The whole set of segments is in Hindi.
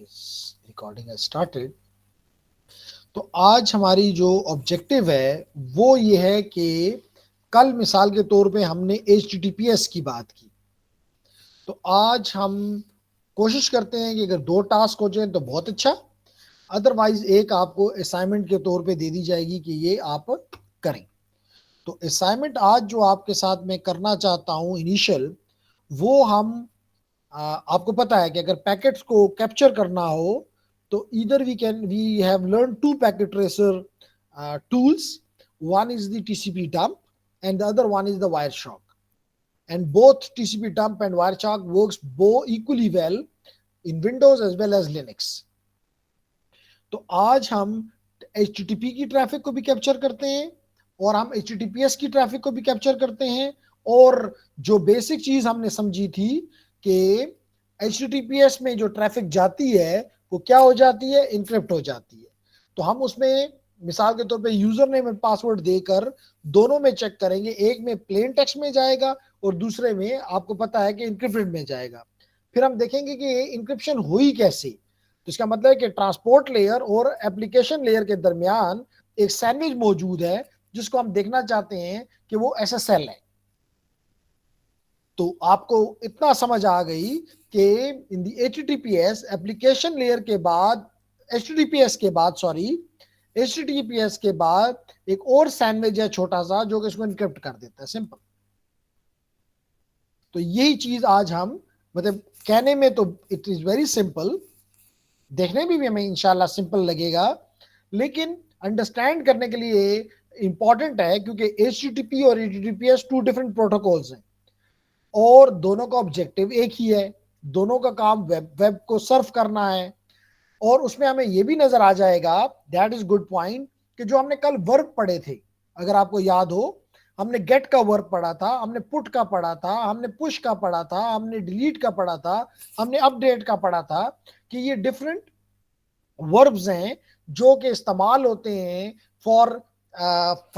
Recording has started. तो आज हमारी जो ऑब्जेक्टिव है वो ये है कि कल मिसाल के तौर पे हमने HTTPS की बात की, तो आज हम कोशिश करते हैं कि अगर 2 टास्क हो जाए तो बहुत अच्छा, अदरवाइज एक आपको असाइनमेंट के तौर पे दे दी जाएगी कि ये आप करें। तो असाइनमेंट आज जो आपके साथ मैं करना चाहता हूं इनिशियल, वो हम आपको पता है कि अगर पैकेट्स को कैप्चर करना हो तो either we have learn 2 packet tracer tools, one is the TCP dump and the other one is the Wireshark, and both TCP dump and Wireshark works both equally well in Windows as well as Linux. तो आज हम HTTP की ट्रैफिक को भी कैप्चर करते हैं और हम HTTPS की ट्रैफिक को भी कैप्चर करते हैं, और जो बेसिक चीज हमने समझी थी कि HTTPS में जो ट्रैफिक जाती है वो क्या हो जाती है, इनक्रिप्ट हो जाती है। तो हम उसमें मिसाल के तौर पे यूजर नेम एंड पासवर्ड देकर दोनों में चेक करेंगे, एक में प्लेन टेक्स्ट में जाएगा और दूसरे में आपको पता है कि इनक्रिप्टेड में जाएगा। फिर हम देखेंगे कि ये इंक्रिप्शन हुई कैसे। तो इसका मतलब है कि ट्रांसपोर्ट लेयर और एप्लीकेशन लेयर के दरमियान एक सैंडविच मौजूद है जिसको हम देखना चाहते हैं कि वो SSL है। तो आपको इतना समझ आ गई कि इन दी HTTPS एप्लीकेशन लेयर के बाद, HTTPS के बाद सॉरी HTTPS के बाद एक और सैंडविच है छोटा सा जो कि इसको इनक्रिप्ट कर देता है, सिंपल। तो यही चीज आज हम, मतलब कहने में तो इट इज वेरी सिंपल, देखने में भी हमें इंशाल्लाह सिंपल लगेगा, लेकिन अंडरस्टैंड करने के लिए इंपॉर्टेंट है क्योंकि HTTP और HTTPS 2 डिफरेंट प्रोटोकॉल्स हैं और दोनों का ऑब्जेक्टिव एक ही है, दोनों का काम वेब को सर्व करना है। और उसमें हमें यह भी नजर आ जाएगा, दैट इज गुड पॉइंट, कि जो हमने कल वर्ब पढ़े थे, अगर आपको याद हो, हमने गेट का वर्ब पढ़ा था, हमने पुट का पढ़ा था, हमने पुश का पढ़ा था, हमने डिलीट का पढ़ा था, हमने अपडेट का पढ़ा था, कि ये डिफरेंट वर्ब्स हैं जो कि इस्तेमाल होते हैं for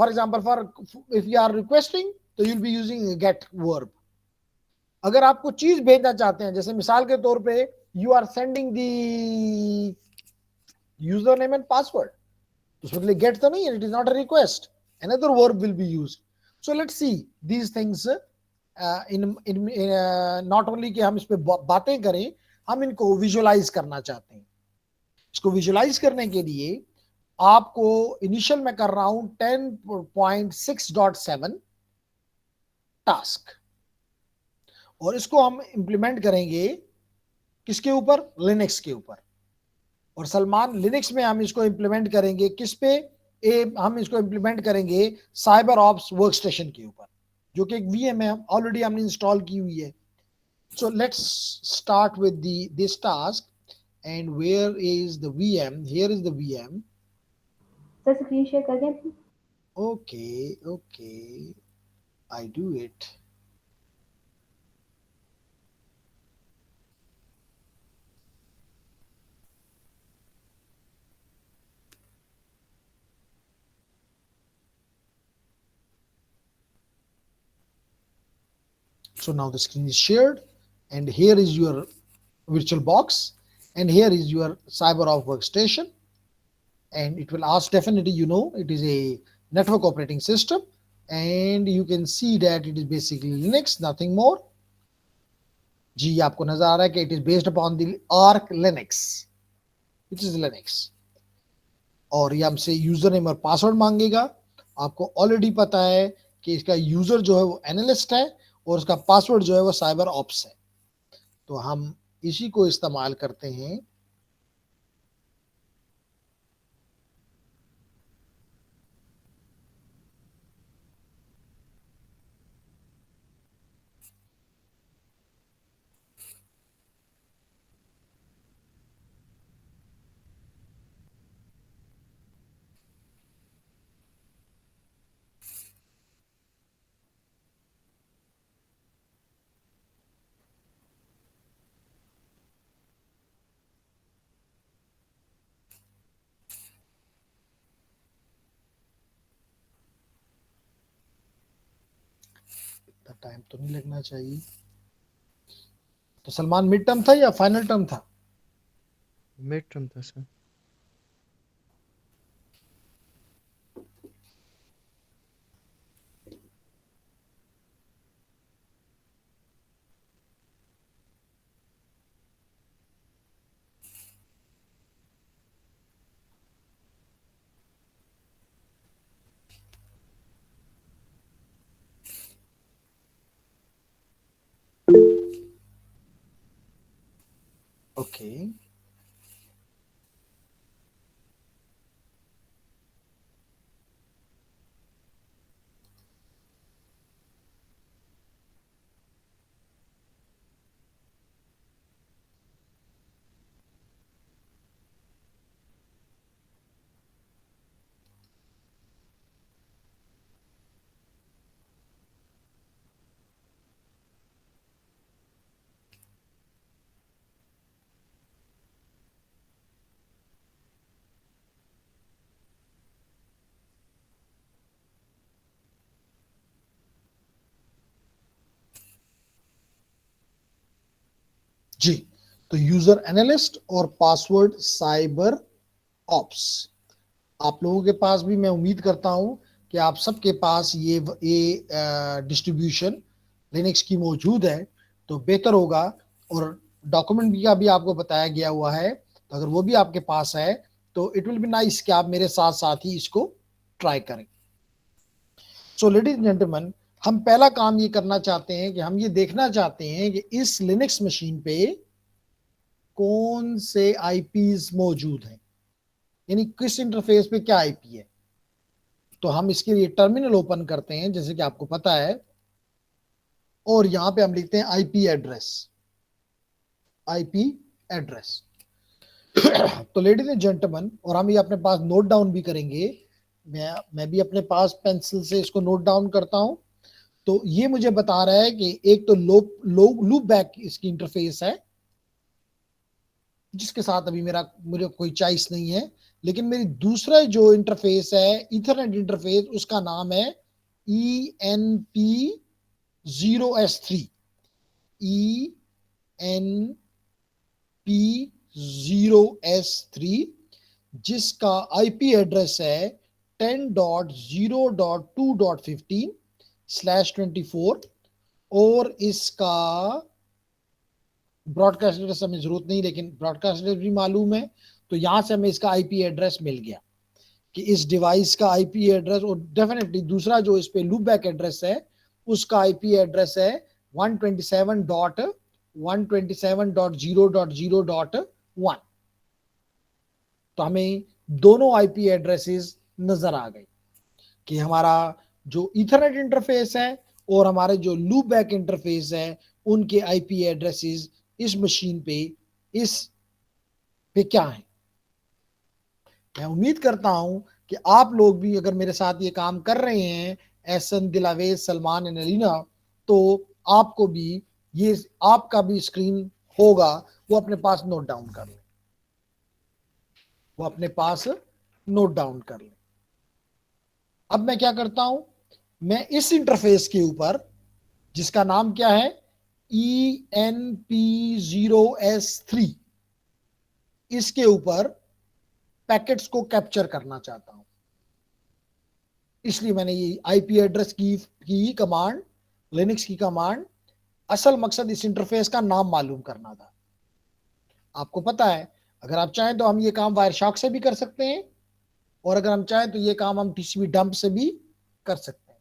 example for if you are requesting तो you will be using get verb. अगर आपको चीज भेजना चाहते हैं, जैसे मिसाल के तौर पे you are sending the user name and password, तो उसमें लिए गेट तो नहीं है, it is not a request, another verb will be used. So let's see these things in not only कि हम इस पे बातें करें, हम इनको विजुअलाइज करना चाहते हैं। इसको विजुअलाइज करने के लिए आपको इनिशियल में कर रहा हूं 10.6.7 टास्क, और इसको हम इंप्लीमेंट करेंगे किसके ऊपर, लिनक्स के ऊपर। और सलमान, लिनक्स में हम इसको इंप्लीमेंट करेंगे किस पे, हम इसको इंप्लीमेंट करेंगे साइबर ऑप्स वर्क स्टेशन के ऊपर, जो कि एक VM है, ऑलरेडी हमने इंस्टॉल की हुई है। So let's start with this task, and where is the VM, here is the VM। Sir screen share कर दें please. Okay, I do it। So now the screen is shared, and here is your virtual box, and here is your CyberOff workstation, and it will ask, definitely you know it is a network operating system, and you can see that it is basically Linux, nothing more। जी आपको नजर आ रहा है कि it is based upon the Arch Linux, which is Linux। और ये हमसे यूजर नेम और पासवर्ड मांगेगा। आपको ऑलरेडी पता है कि इसका यूजर जो है वो एनालिस्ट है और उसका पासवर्ड जो है वो साइबर ऑप्स है। तो हम इसी को इस्तेमाल करते हैं। इतना टाइम तो नहीं लगना चाहिए। तो सलमान, मिड टर्म था या फाइनल टर्म था? मिड टर्म था सर। ओके, जी। तो यूजर एनालिस्ट और पासवर्ड साइबर ऑप्स, आप लोगों के पास भी, मैं उम्मीद करता हूं कि आप सबके पास ये डिस्ट्रीब्यूशन लिनक्स की मौजूद है, तो बेहतर होगा। और डॉक्यूमेंट भी का भी आपको बताया गया हुआ है, तो अगर वो भी आपके पास है तो इट विल बी नाइस कि आप मेरे साथ साथ ही इसको ट्राई करें। सो लेडीज एंड जेंटलमैन, हम पहला काम ये करना चाहते हैं कि हम ये देखना चाहते हैं कि इस लिनक्स मशीन पे कौन से आईपीज मौजूद हैं, यानी किस इंटरफेस पे क्या आईपी है। तो हम इसके लिए टर्मिनल ओपन करते हैं जैसे कि आपको पता है, और यहां पे हम लिखते हैं आईपी एड्रेस, आईपी एड्रेस। तो लेडीज एंड जेंटलमैन, और हम ये अपने पास नोट डाउन भी करेंगे, मैं भी अपने पास पेंसिल से इसको नोट डाउन करता हूं। तो ये मुझे बता रहा है कि एक तो लूप बैक इसकी इंटरफेस है, जिसके साथ अभी मुझे कोई चॉइस नहीं है। लेकिन मेरी दूसरा जो इंटरफेस है, इथरनेट इंटरफेस, उसका नाम है ENP0S3, ENP0S3, जिसका आईपी एड्रेस है 10.0.2.15/24, और इसका ब्रॉडकास्ट एड्रेस हमें जरूरत नहीं, लेकिन ब्रॉडकास्ट एड्रेस भी मालूम है। तो यहां से हमें इसका आईपी एड्रेस मिल गया कि इस डिवाइस का आईपी एड्रेस, और डेफिनेटली दूसरा जो इस पे लूप बैक एड्रेस है उसका आईपी एड्रेस है 127.127.0.0.1। तो हमें दोनों आईपी एड्रेसेस नजर आ गए कि हमारा जो इथरनेट इंटरफेस है और हमारे जो लूप बैक इंटरफेस है, उनके आईपी एड्रेसेस इस मशीन पे, इस पे क्या है। मैं उम्मीद करता हूं कि आप लोग भी अगर मेरे साथ ये काम कर रहे हैं, एहसन, दिलावेज, सलमान एंड अलीना, तो आपको भी ये, आपका भी स्क्रीन होगा, वो अपने पास नोट डाउन कर लें, वो अपने पास नोट डाउन कर लें। अब मैं क्या करता हूं, मैं इस इंटरफेस के ऊपर, जिसका नाम क्या है, ENP0S3, इसके ऊपर पैकेट्स को कैप्चर करना चाहता हूं। इसलिए मैंने ये आईपी एड्रेस की कमांड, लिनक्स की कमांड, असल मकसद इस इंटरफेस का नाम मालूम करना था। आपको पता है, अगर आप चाहें तो हम ये काम वायरशार्क से भी कर सकते हैं, और अगर हम चाहें तो ये काम हम टीसीपी डंप से भी कर सकते हैं।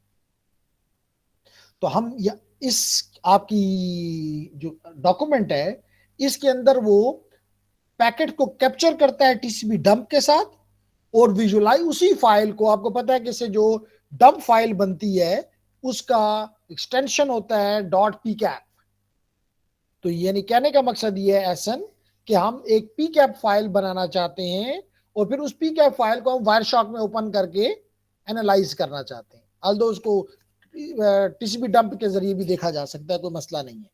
तो हम इस आपकी जो डॉक्यूमेंट है, इसके अंदर वो पैकेट को कैप्चर करता है टीसीपी डंप के साथ, और विजुलाइज उसी फाइल को, आपको पता है कि इससे जो डंप फाइल बनती है उसका एक्सटेंशन होता है .pcap। तो यानी कहने का मकसद ये है एसन, कि हम एक pcap फाइल बनाना चाहते हैं, और फिर उस pcap फाइल को हम वायरशार्क में ओपन करके एनालाइज करना चाहते हैं। अल्दो उसको टीसीपी डंप के जरिए भी देखा जा सकता है, कोई मसला नहीं है।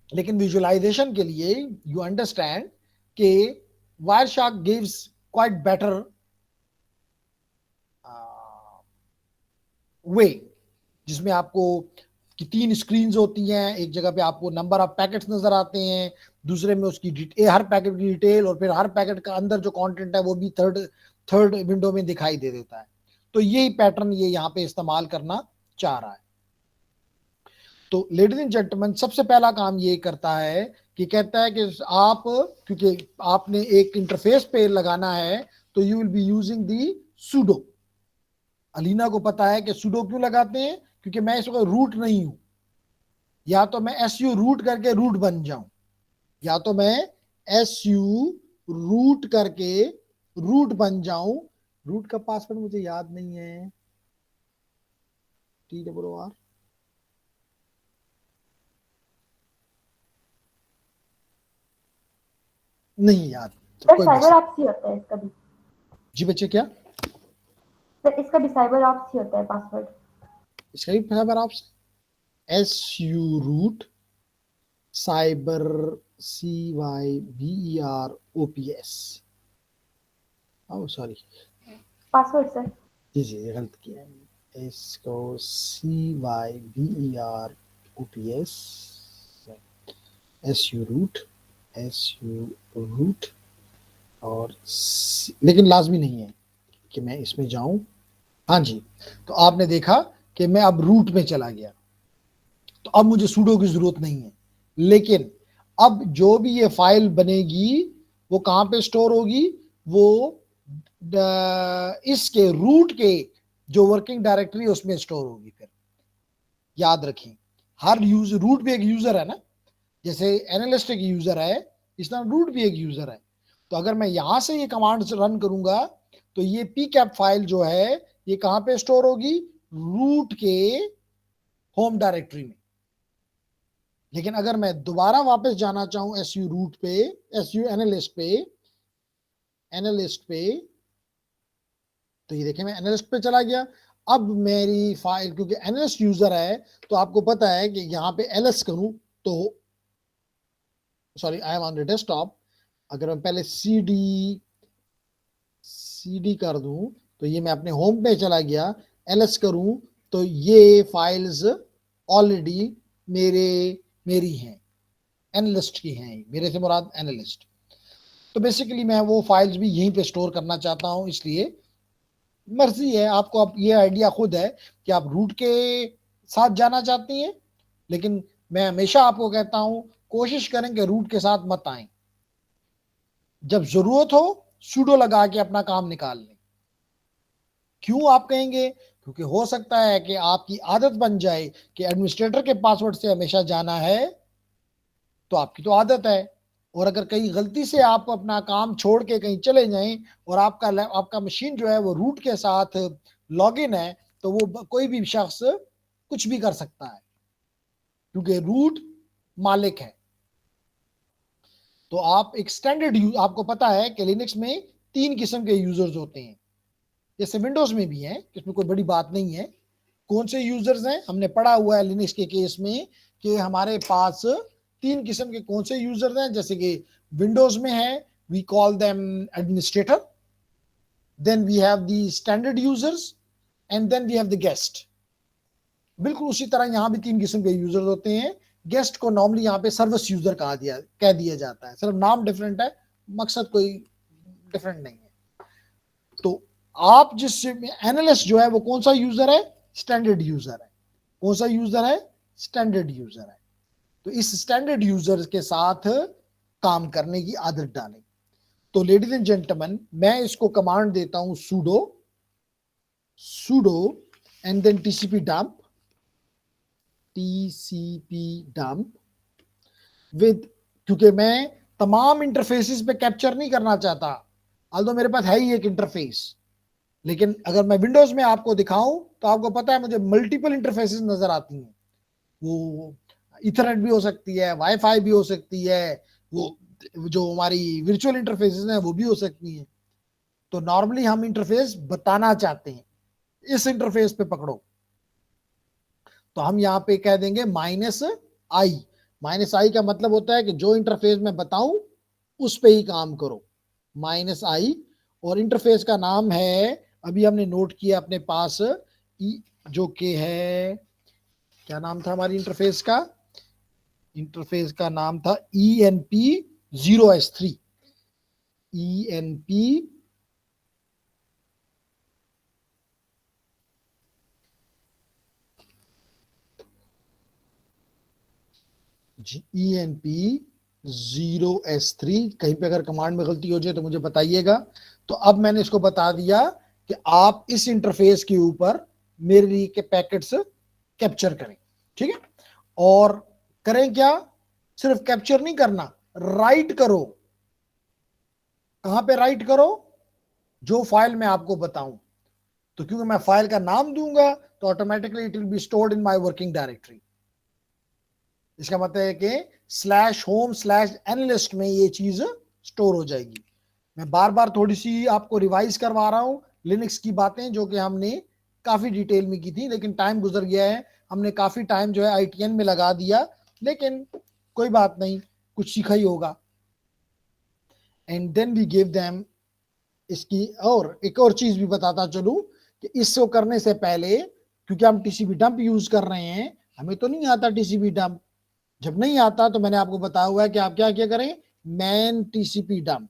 लेकिन विजुअलाइजेशन के लिए यू अंडरस्टैंड कि Wireshark gives quite better way, जिसमें आपको कि 3 स्क्रीन्स होती हैं, एक जगह पे आपको नंबर ऑफ पैकेट्स नजर आते हैं, दूसरे में उसकी हर पैकेट की डिटेल, और फिर हर पैकेट का अंदर जो कंटेंट है वो भी थर्ड विंडो में दिखाई दे देता है। तो यही पैटर्न ये यहाँ पे इस्तेमाल करना चाह रहा है। तो लेडीज एंड जेंटलमैन, सबसे पहला काम ये करता है कि कहता है कि आप, क्योंकि आपने एक इंटरफेस पे लगाना है, तो you will be using the sudo. Alina को पता है कि सुडो क्यों लगाते हैं, क्योंकि मैं इस वक्त रूट नहीं हूं। या तो मैं SU रूट करके रूट बन जाऊं, या तो मैं SU रूट करके रूट बन जाऊं। रूट का पासवर्ड मुझे याद नहीं है, TOR नहीं याद, तो सर कोई साइबर मसला। ऑप्स ही होता है इसका भी। जी बच्चे, क्या सर इसका भी साइबर ऑप्स ही होता है पासवर्ड। इसका भी cyber ops, SU root cyber CYBEROPS। Oh sorry, password sir. जी जी गलत किया है, इसको CYBEROPS, SU रूट और लेकिन लाजमी नहीं है कि मैं इसमें जाऊं। हाँ जी, तो आपने देखा कि मैं अब रूट में चला गया, तो अब मुझे सूडो की जरूरत नहीं है। लेकिन अब जो भी ये फाइल बनेगी वो कहां पे स्टोर होगी, वो इसके रूट के जो वर्किंग डायरेक्टरी उसमें स्टोर होगी। फिर याद रखें, हर यूजर, रूट भी एक यूजर है ना, जैसे एनालिस्ट एक यूजर है, इस तरह रूट भी एक यूजर है। तो अगर मैं यहां से ये कमांड रन करूंगा, तो ये pcap फाइल जो है ये कहां पे स्टोर होगी, रूट के होम डायरेक्टरी में। लेकिन अगर मैं दोबारा वापस जाना चाहूं SU रूट पे, SU एनालिस्ट पे, तो ये देखें मैं एनालिस्ट पे चला गया। अब मेरी फाइल, क्योंकि एनालिस्ट यूजर है, तो आपको पता है कि यहां पे ls करूं तो, sorry I am on the desktop, अगर मैं पहले cd कर दूं तो ये मैं अपने होम पे चला गया, ls करूं तो ये फाइल्स ऑलरेडी मेरी हैं, एनालिस्ट की हैं, मेरे से मुराद एनालिस्ट। तो बेसिकली मैं वो फाइल्स भी यहीं पे स्टोर करना चाहता हूं, इसलिए मर्जी है आपको, आप ये आइडिया खुद है कि आप रूट के साथ जाना चाहती हैं। लेकिन मैं हमेशा आपको कहता हूं, कोशिश करें कि रूट के साथ मत आए। जब जरूरत हो सूडो लगा के अपना काम निकाल लें। क्यों आप कहेंगे, क्योंकि हो सकता है कि आपकी आदत बन जाए कि एडमिनिस्ट्रेटर के पासवर्ड से हमेशा जाना है, तो आपकी तो आदत है। और अगर कहीं गलती से आप अपना काम छोड़ के कहीं चले जाएं और आपका मशीन जो है वो रूट के साथ लॉगिन है, तो वो कोई भी शख्स कुछ भी कर सकता है, क्योंकि रूट मालिक है। तो आप एक स्टैंडर्ड आपको पता है कि लिनक्स में 3 किस्म के यूजर्स होते हैं, जैसे विंडोज में भी हैं, इसमें कोई बड़ी बात नहीं है। कौन से यूजर्स हैं, हमने पढ़ा हुआ है लिनक्स के केस में कि हमारे पास 3 किस्म के कौन से यूजर्स हैं। जैसे कि विंडोज में है, we call them administrator, then we have the standard users, and then we have the guest. बिल्कुल उसी तरह यहां भी 3 किस्म के यूजर्स होते हैं। गेस्ट को नॉर्मली यहाँ पे सर्विस यूजर कह दिया जाता है, सिर्फ नाम डिफरेंट है, मकसद कोई डिफरेंट नहीं है। तो आप जिस एनालिस्ट जो है वो कौन सा यूजर है, स्टैंडर्ड यूजर है। कौन सा यूजर है, स्टैंडर्ड यूजर है। तो इस स्टैंडर्ड यूजर के साथ काम करने की आदत डालें। तो लेडीज एंड जेंटलमैन, मैं इसको कमांड देता हूं sudo and then tcp dump with, क्योंकि मैं तमाम इंटरफेसेस पे कैप्चर नहीं करना चाहता, although मेरे पास है ही एक इंटरफेस। लेकिन अगर मैं विंडोज में आपको दिखाऊं तो आपको पता है मुझे मल्टीपल इंटरफेसेस नजर आती हैं। वो इथरनेट भी हो सकती है, वाईफाई भी हो सकती है, वो जो हमारी वर्चुअल इंटरफेसेस हैं वो भी हो सकती हैं। तो नॉर्मली हम इंटरफेस बताना चाहते हैं, इस इंटरफेस पे पकड़ो, तो हम यहाँ पे कह देंगे -i। -i का मतलब होता है कि जो इंटरफेस मैं बताऊं उस पे ही काम करो, -i। और इंटरफेस का नाम है, अभी हमने नोट किया अपने पास, जो कि है, क्या नाम था हमारी इंटरफेस का? इंटरफेस का नाम था ENP0S3। ENP ENP0S3। कहीं पे अगर कमांड में गलती हो जाए तो मुझे बताइएगा। तो अब मैंने इसको बता दिया कि आप इस इंटरफेस के ऊपर मेरे लिए के पैकेट्स कैप्चर करें। ठीक है, और करें क्या? सिर्फ कैप्चर नहीं करना, राइट करो। कहां पे राइट करो? जो फाइल मैं आपको बताऊं। तो क्योंकि मैं फाइल का नाम दूंगा तो automatically it will be stored in my working directory. इसका मतलब है कि /home/analyst में ये चीज स्टोर हो जाएगी। मैं बार बार थोड़ी सी आपको रिवाइज करवा रहा हूं लिनक्स की बातें, जो कि हमने काफी डिटेल में की थी, लेकिन टाइम गुजर गया है। हमने काफी टाइम जो है ITN में लगा दिया, लेकिन कोई बात नहीं, कुछ सीखा ही होगा। And then we give them इसकी। और एक और चीज भी बताता चलूं कि इसको करने से पहले, क्योंकि हम TCP डंप यूज कर रहे हैं, हमें तो नहीं आता TCP डंप। जब नहीं आता तो मैंने आपको बताया हुआ है कि आप क्या क्या करें, मैन TCP डंप।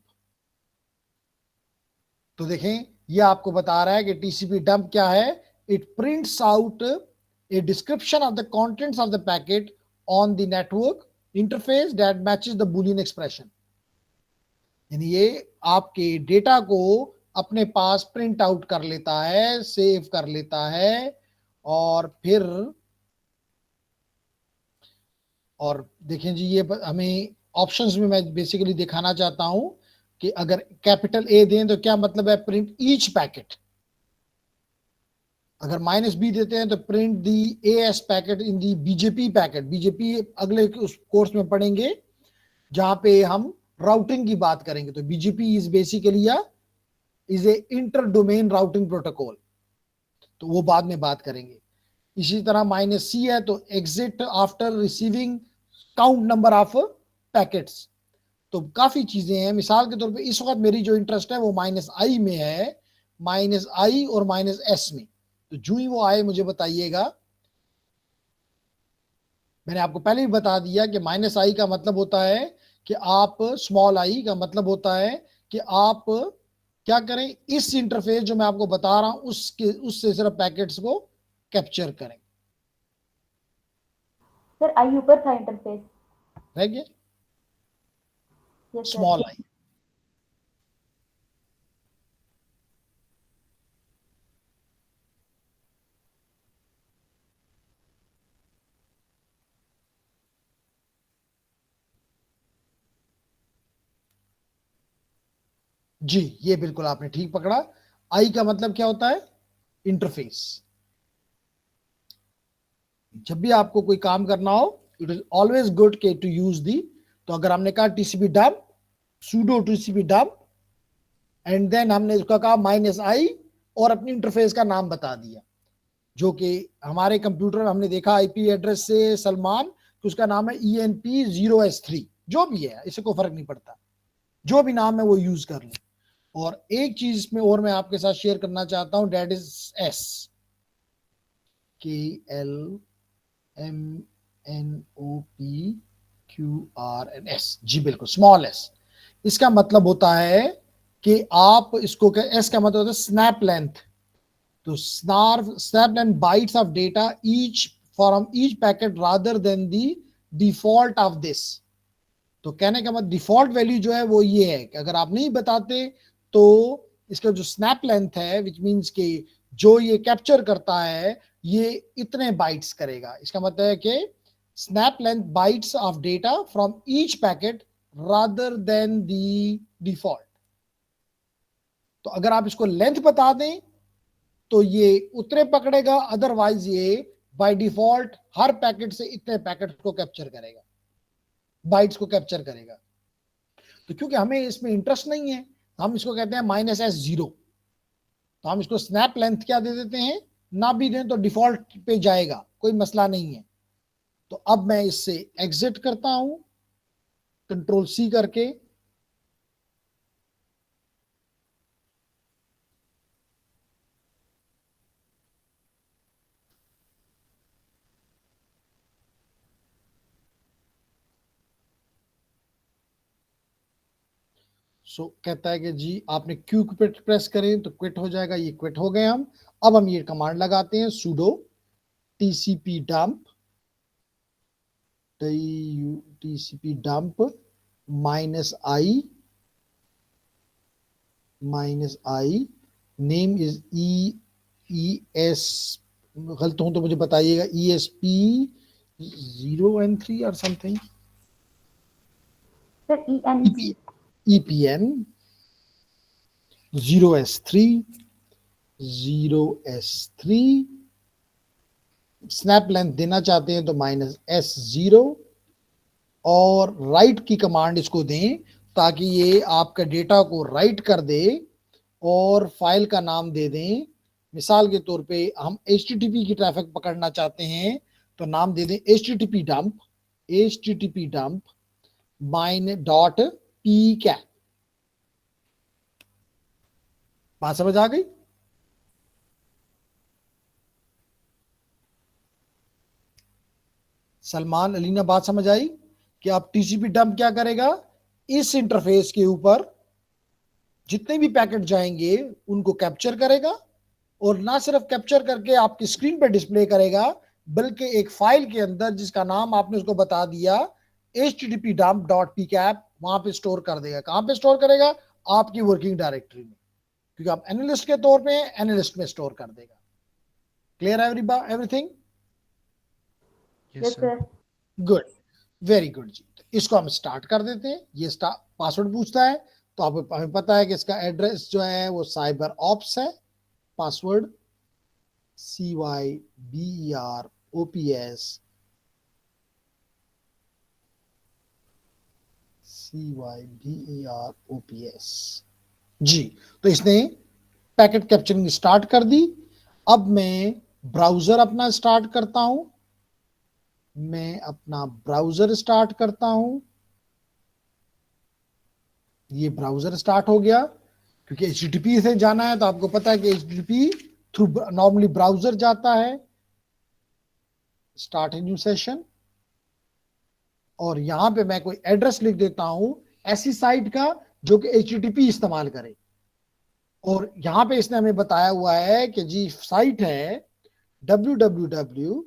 तो देखें, ये आपको बता रहा है कि TCP डंप क्या है। It prints out a description of the contents of the packet on the network interface that matches the Boolean expression. यानी ये आपके डेटा को अपने पास प्रिंट आउट कर लेता है, सेव कर लेता है, और फिर और देखें जी, ये हमें ऑप्शंस में मैं बेसिकली दिखाना चाहता हूं कि अगर कैपिटल A दें तो क्या मतलब है, प्रिंट ईच पैकेट। अगर -B देते हैं तो प्रिंट दी AS पैकेट इन दी BGP पैकेट। BGP अगले उस कोर्स में पढ़ेंगे जहां पे हम राउटिंग की बात करेंगे। तो BGP is basically is A inter domain routing protocol, तो वो बाद में बात करेंगे। इसी तरह -C है तो exit after receiving count number of packets. तो काफी चीजें हैं। मिसाल के तौर पे इस वक्त मेरी जो इंटरेस्ट है वो -I में है, -I और -S में। तो जो ही वो आए मुझे बताइएगा। मैंने आपको पहले भी बता दिया कि -I का मतलब होता है कि आप, स्मॉल I का मतलब होता है कि आप क्या करें, इस इंटरफेस जो मैं आपको बता रहा हूं उससे सिर्फ पैकेट्स को कैप्चर करें। सर आई ऊपर था इंटरफेस। रह गया यस सर। Small I। जी, ये बिल्कुल आपने ठीक पकड़ा। आई का मतलब क्या होता है, इंटरफेस। जब भी आपको कोई काम करना हो, इट इज ऑलवेज गुड के टू यूज दी। तो अगर हमने कहा TCP dump, sudo TCP dump, and then हमने उसका कहा -I और अपनी इंटरफेस का नाम बता दिया, जो कि हमारे कंप्यूटर में हमने देखा IP एड्रेस से सलमान कि उसका नाम है ENP0S3। जो भी है, इससे कोई फर्क नहीं पड़ता, जो भी नाम है वो यूज कर लें। और एक चीज इसमें और मैं आपके साथ शेयर करना चाहता हूं, डेट इज S, KLMNOPQRNS। जी बिल्कुल, स्मॉल s। इसका मतलब होता है कि आप इसको, एस का मतलब होता है स्नैप लेंथ। तो snap length bytes of data each from each packet rather than the default of this. तो कहने का मतलब डिफॉल्ट वैल्यू जो है वो ये है कि अगर आप नहीं बताते तो इसका जो स्नैप लेंथ है, विच मीन्स कि जो ये कैप्चर करता है, ये इतने बाइट्स करेगा। इसका मतलब है कि snap length bytes of data from each packet rather than the default. तो अगर आप इसको लेंथ बता दें तो ये उतने पकड़ेगा, अदरवाइज ये बाय डिफॉल्ट हर पैकेट से इतने पैकेट को कैप्चर करेगा, बाइट्स को कैप्चर करेगा। तो क्योंकि हमें इसमें इंटरेस्ट नहीं है, हम इसको कहते हैं -S0। तो हम इसको स्नैप लेंथ क्या दे देते हैं, ना भी दें तो डिफॉल्ट पे जाएगा, कोई मसला नहीं है। तो अब मैं इससे एग्जिट करता हूं Ctrl+C करके। कहता है कि जी आपने क्यू प्रेस करें तो क्विट हो जाएगा, ये क्विट हो गए हम। अब हम ये कमांड लगाते हैं sudo tcp dump -i name is ES, गलत हूं तो मुझे बताइएगा, ESP0N3 और something, sir EN3 EPN 0S3 snap length देना चाहते हैं तो -S0 और राइट की कमांड इसको दें ताकि ये आपका डेटा को राइट कर दे और फाइल का नाम दे दें। मिसाल के तौर पे हम HTTP की ट्रैफिक पकड़ना चाहते हैं तो नाम दे दें HTTP dump mine.pcat। बात समझ आ गई? सलमान अलीना, बात समझ आई कि आप टीसीपी डंप क्या करेगा, इस इंटरफेस के ऊपर जितने भी पैकेट जाएंगे उनको कैप्चर करेगा और ना सिर्फ कैप्चर करके आपकी स्क्रीन पे डिस्प्ले करेगा बल्कि एक फाइल के अंदर जिसका नाम आपने उसको बता दिया http://dump.pcap वहां पे स्टोर कर देगा। कहां पे स्टोर करेगा? आपकी वर्किंग डायरेक्टरी में, क्योंकि आप एनालिस्ट के तौर पे एनालिस्ट में स्टोर कर देगा। Clear everything? Yes sir. Good, very good जी। तो इसको हम स्टार्ट कर देते हैं। ये पासवर्ड पूछता है तो आपको हमें पता है कि इसका एड्रेस जो है वो साइबर ऑप्स है। पासवर्ड CYBEROPS जी। तो इसने पैकेट कैप्चरिंग स्टार्ट कर दी। अब मैं ब्राउजर अपना स्टार्ट करता हूं। मैं अपना ब्राउजर स्टार्ट करता हूं। ये ब्राउजर स्टार्ट हो गया क्योंकि HTTP से जाना है तो आपको पता है कि HTTP थ्रू नॉर्मली ब्राउजर जाता है। स्टार्ट ए न्यू सेशन और यहां पे मैं कोई एड्रेस लिख देता हूं ऐसी साइट का जो कि HTTP इस्तेमाल करे। और यहां पे इसने हमें बताया हुआ है कि जी साइट है www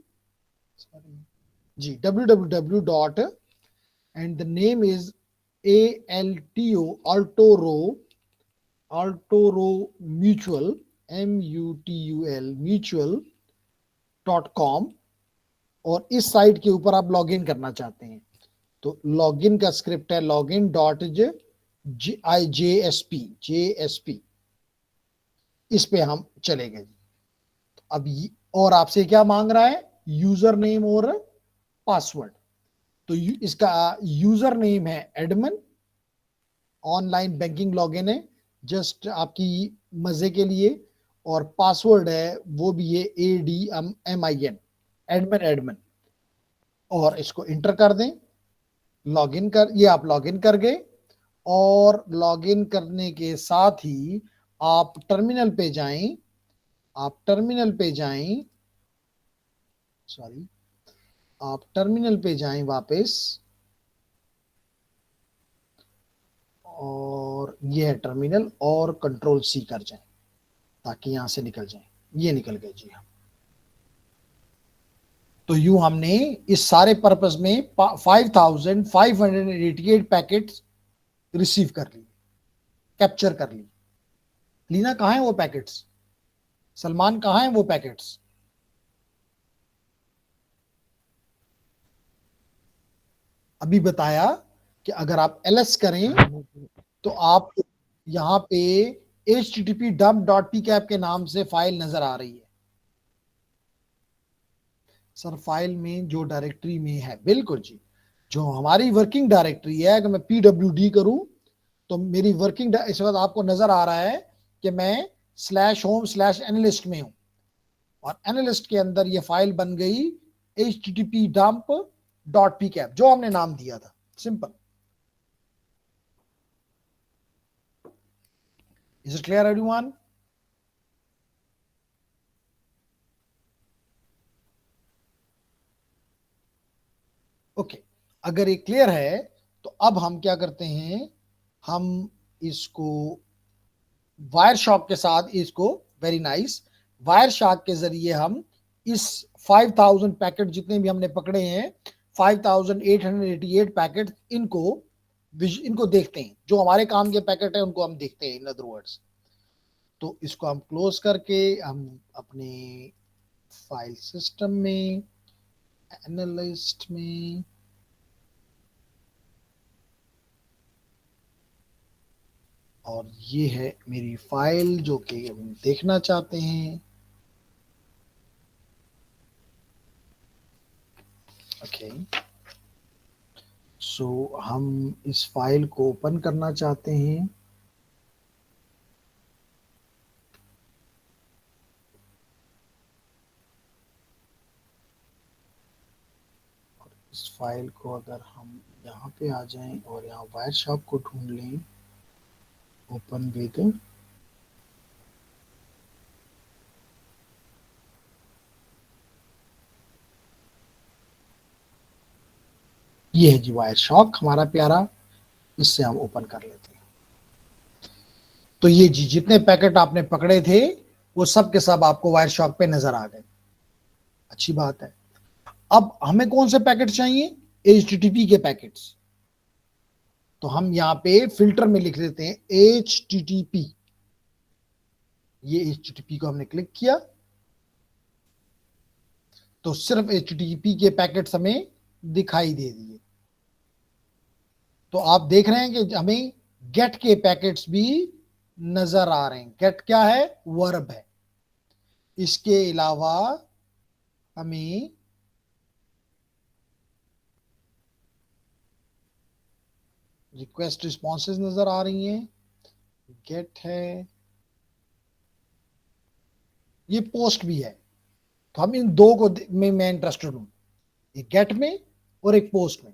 जी www dot and the name is altoro mutual mutual.com और इस साइट के ऊपर आप लॉगिन करना चाहते हैं तो लॉगिन का स्क्रिप्ट है login.jsp इस पे हम चले गए। अब और आपसे क्या मांग रहा है? यूजर नेम और पासवर्ड। तो इसका यूजर नेम है एडमिन, ऑनलाइन बैंकिंग लॉगिन है जस्ट आपकी मजे के लिए, और पासवर्ड है वो भी है ADMIN, एडमिन। और इसको इंटर कर दें। लॉगिन कर, ये आप लॉगिन कर गए और लॉगिन करने के साथ ही आप टर्मिनल पे जाएं। आप टर्मिनल पे जाएं सॉरी आप टर्मिनल पे जाएं वापस और ये है टर्मिनल और कंट्रोल C कर जाएं ताकि यहां से निकल जाएं। ये निकल गए जी हम। तो यूं हमने इस सारे पर्पस में 5588 पैकेट्स रिसीव कर लिए, कैप्चर कर ली। लीना कहाँ है वो पैकेट्स? सलमान कहाँ है वो पैकेट्स? अभी बताया कि अगर आप ls करें तो आप यहां पे http://dump.pcap के नाम से फाइल नजर आ रही है। सर फाइल में जो डायरेक्टरी में है, बिल्कुल जी, जो हमारी वर्किंग डायरेक्टरी है, अगर मैं pwd करूं तो मेरी वर्किंग इस वक्त आपको नजर आ रहा है कि मैं /home/analyst में हूं और एनालिस्ट के अंदर ये फाइल बन गई http://dump.pcap जो हमने नाम दिया था। Simple. Is it clear everyone? Okay, अगर ये क्लियर है तो अब हम क्या करते हैं, हम इसको वायर शॉक के साथ, इसको वेरी नाइस वायर शॉक के जरिए हम इस 5000 पैकेट जितने भी हमने पकड़े हैं, 5888 पैकेट, इनको देखते हैं। जो हमारे काम के पैकेट है उनको हम देखते हैं इन अदर वर्ड्स। तो इसको हम क्लोज करके हम अपने फाइल सिस्टम में, एनालिस्ट में, और ये है मेरी फाइल जो कि हम देखना चाहते हैं। ओके, सो हम इस फाइल को ओपन करना चाहते हैं। इस फाइल को अगर हम यहाँ पे आ जाएं और यहाँ वायर शॉप को ढूंढ लें, ओपन विद, ये है जी वायर शॉक हमारा प्यारा, इससे हम ओपन कर लेते हैं। तो ये जी जितने पैकेट आपने पकड़े थे वो सब के सब आपको वायर शॉक पे नजर आ गए। अच्छी बात है। अब हमें कौन से पैकेट चाहिए? HTTP के पैकेट्स। तो हम यहाँ पे फिल्टर में लिख देते हैं HTTP। ये HTTP को हमने क्लिक किया तो सिर्फ HTTP के पैकेट्स हमें दिखाई दे दिए। तो आप देख रहे हैं कि हमें गेट के पैकेट्स भी नजर आ रहे हैं। गेट क्या है? वर्ब है। इसके अलावा हमें रिक्वेस्ट रिस्पॉन्सेज नजर आ रही हैं, गेट है, ये पोस्ट भी है। तो हम इन दो को में मैं इंटरेस्टेड हूं, एक गेट में और एक पोस्ट में।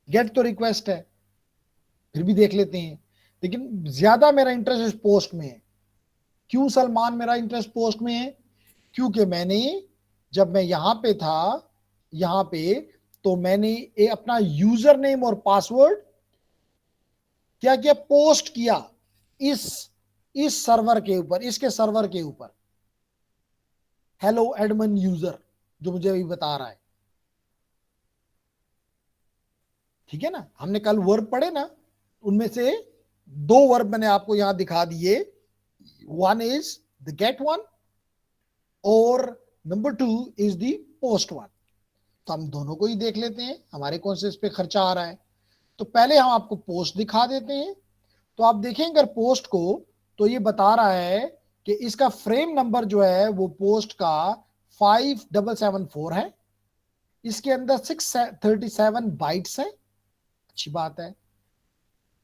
गेट तो रिक्वेस्ट है, फिर भी देख लेते हैं, लेकिन ज्यादा मेरा इंटरेस्ट इस पोस्ट में है। क्यों सलमान मेरा इंटरेस्ट पोस्ट में है? क्योंकि मैंने, जब मैं यहां पे था, यहां पे, तो मैंने अपना यूजर नेम और पासवर्ड क्या किया? पोस्ट किया इस सर्वर के ऊपर, इसके सर्वर के ऊपर, हेलो एडमन यूजर, जो मुझे अभी बता रहा है। ठीक है ना? हमने कल वर्ब पढ़े ना, उनमें से दो वर्ब मैंने आपको यहां दिखा दिए। One is the gate one और number two is the post one. तो हम दोनों को ही देख लेते हैं हमारे कौन से इस पे खर्चा आ रहा है। तो पहले हम आपको पोस्ट दिखा देते हैं। तो आप देखें अगर पोस्ट को, तो ये बता रहा है कि इसका फ्रेम नंबर जो है वो पोस्ट का 5774 है। इसके अंदर 637 बाइट्स है। अच्छी बात है।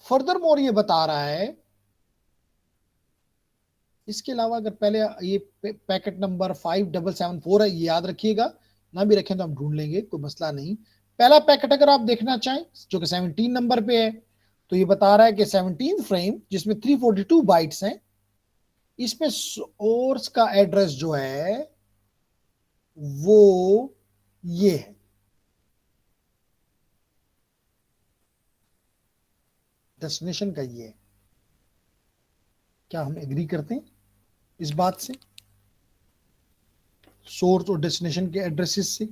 फर्दर मोर ये बता रहा है, इसके अलावा अगर पहले ये पैकेट नंबर 5774 है, ये याद रखिएगा, ना भी रखें तो हम ढूंढ लेंगे, कोई मसला नहीं। पहला पैकेट अगर आप देखना चाहें जो कि 17 नंबर पे है, तो ये बता रहा है कि 17 फ्रेम जिसमें 342 बाइट्स हैं, इसमें सोर्स का एड्रेस जो है वो ये है। डेस्टिनेशन का ये है। क्या हम एग्री करते हैं इस बात से, सोर्स और डेस्टिनेशन के एड्रेसेस से?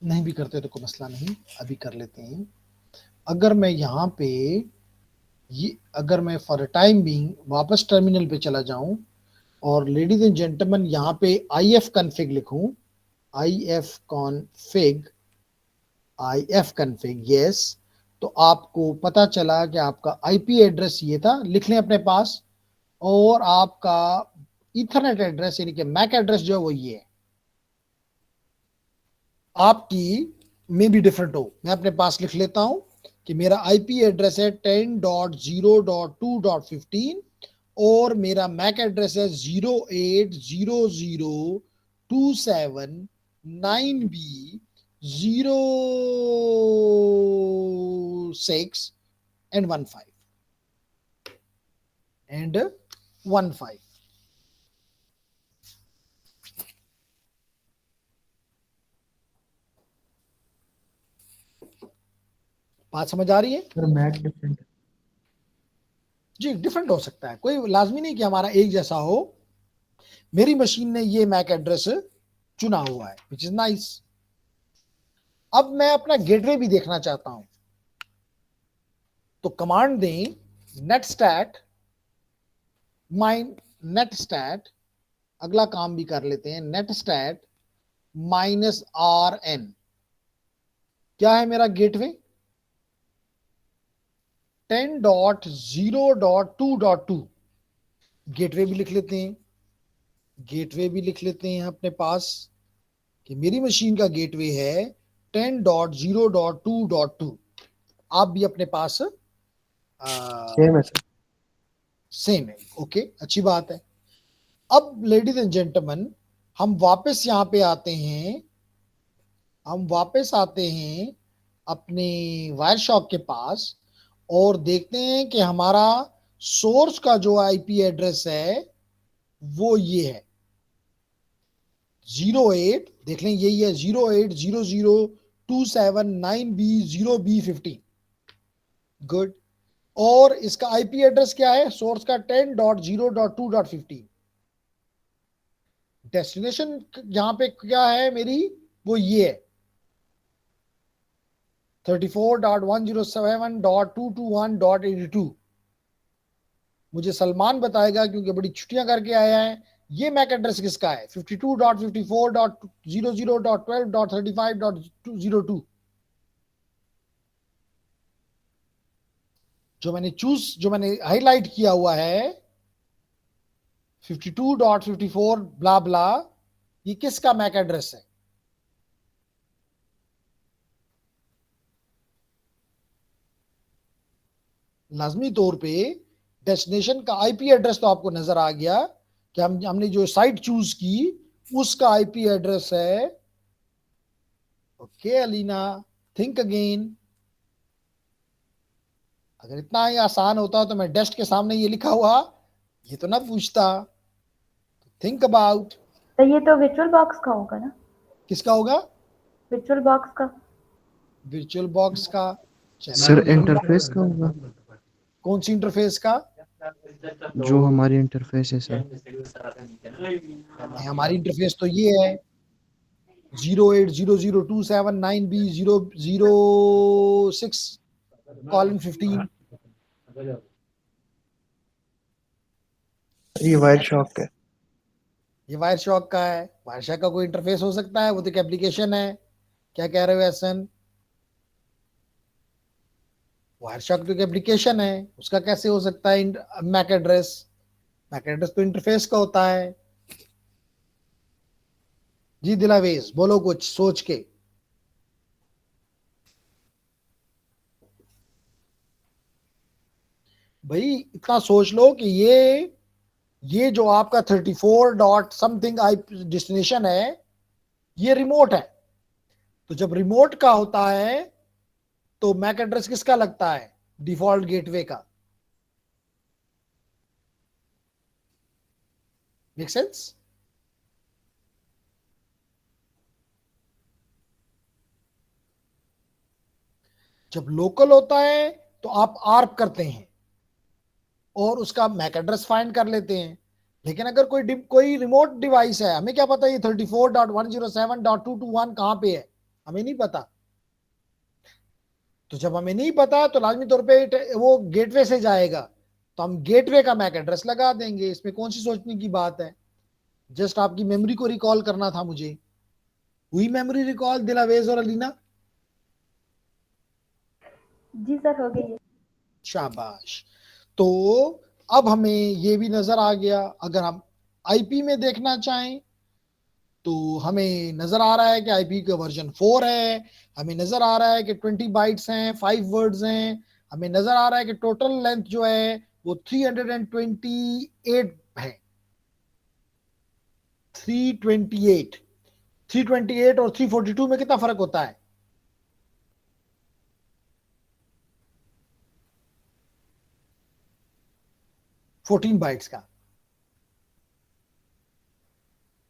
नहीं भी करते तो कोई मसला नहीं, अभी कर लेते हैं। अगर मैं यहाँ पे ये, अगर मैं फॉर टाइम बीइंग वापस टर्मिनल पे चला जाऊं और लेडीज एंड जेंटलमैन यहाँ पे IF कॉन्फ़िग लिखूं, IF config, IF config, yes, तो आपको पता चला कि आपका IP एड्रेस ये था, लिख लें अपने पास, और आपका ईथरनेट एड्रेस यानी कि मैक एड्रेस जो है वो ये है। आपकी में भी डिफरेंट हो, मैं अपने पास लिख लेता हूं कि मेरा IP एड्रेस है 10.0.2.15 और मेरा मैक एड्रेस है 08029B06 and 15 बात समझ आ रही है? Sir MAC different. जी, डिफरेंट हो सकता है, कोई लाजमी नहीं कि हमारा एक जैसा हो। मेरी मशीन ने ये मैक एड्रेस चुना हुआ है, विच इज नाइस। अब मैं अपना गेटवे भी देखना चाहता हूं, तो कमांड दें netstat netstat, अगला काम भी कर लेते हैं, netstat -rn। क्या है मेरा गेटवे? 10.0.2.2। गेटवे भी लिख लेते हैं, गेटवे भी लिख लेते हैं अपने पास कि मेरी मशीन का गेटवे है 10.0.2.2। आप भी अपने पास सेम है सर। सेम है, ओके, अच्छी बात है। अब लेडीज एंड जेंटलमैन, हम वापस यहां पे आते हैं, हम वापस आते हैं अपने वायर शॉक के पास और देखते हैं कि हमारा सोर्स का जो आईपी एड्रेस है वो ये है 08, देख लें यही है 08002792B0B15। गुड। और इसका आईपी एड्रेस क्या है सोर्स का? 10.0.2.15। डेस्टिनेशन यहां पे क्या है मेरी? वो ये है 34.107.221.82। मुझे सलमान बताएगा क्योंकि बड़ी छुट्टियां करके आया है, ये मैक एड्रेस किसका है? 52.54.00.12.35.202। जो मैंने हाईलाइट किया हुआ है 52.54 ब्ला ब्ला, ये किसका मैक एड्रेस है? लाजमी तौर पे डेस्टिनेशन का आईपी एड्रेस तो आपको नजर आ गया कि हमने जो साइट चूज की उसका आईपी एड्रेस है। Okay Alina, think again. अगर इतना ही आसान होता तो मैं डेस्क के सामने ये लिखा हुआ ये तो ना पूछता। Think about. तो ये तो विजुअल बॉक्स का होगा ना? किसका होगा? विजुअल बॉक्स का। विर्चुअल बॉक्स का। चलें सर कोई इंटरफेस का होगा, कौन सी इंटरफेस का? जो हमारी इंटरफेस है सर। हमारी इंटरफेस तो ये है 08002792B006:15। ये वायर शॉक है। ये वायर शॉक का है। वायर शॉक का कोई इंटरफेस हो सकता है? वो तो एक एप्लीकेशन है। क्या कह रहे हो एहसन? वायर शॉक तो एक एप्लीकेशन है, उसका कैसे हो सकता है मैक एड्रेस? मैक एड्रेस तो इंटरफेस का होता है। जी दिलावेज, बोलो कुछ सोच के। भाई इतना सोच लो कि ये जो आपका 34 डॉट समथिंग आई डेस्टिनेशन है ये रिमोट है। तो जब रिमोट का होता है तो मैक एड्रेस किसका लगता है? डिफॉल्ट गेटवे का। Make sense? जब लोकल होता है तो आप आर्प करते हैं और उसका मैक एड्रेस फाइंड कर लेते हैं। लेकिन अगर कोई रिमोट डिवाइस है, हमें क्या पता ये 34.107.221 कहां पे है? हमें नहीं पता। तो जब हमें नहीं पता तो लाजमी तौर पे वो गेटवे से जाएगा, तो हम गेटवे का मैक एड्रेस लगा देंगे। इसमें कौन सी सोचने की बात है? जस्ट आपकी मेमोरी को रिकॉल करना था मुझे। हुई मेमोरी रिकॉल दिलावेज और अलीना? जी सर, हो गई है। शाबाश। तो अब हमें ये भी नजर आ गया, अगर हम आईपी में देखना चाहें तो हमें नजर आ रहा है कि आईपी का वर्जन 4 है। हमें नजर आ रहा है कि 20 बाइट्स हैं, 5 वर्ड्स हैं। हमें नजर आ रहा है कि टोटल लेंथ जो है वो 328 है। 328। 328 और 342 में कितना फर्क होता है? 14 बाइट्स का।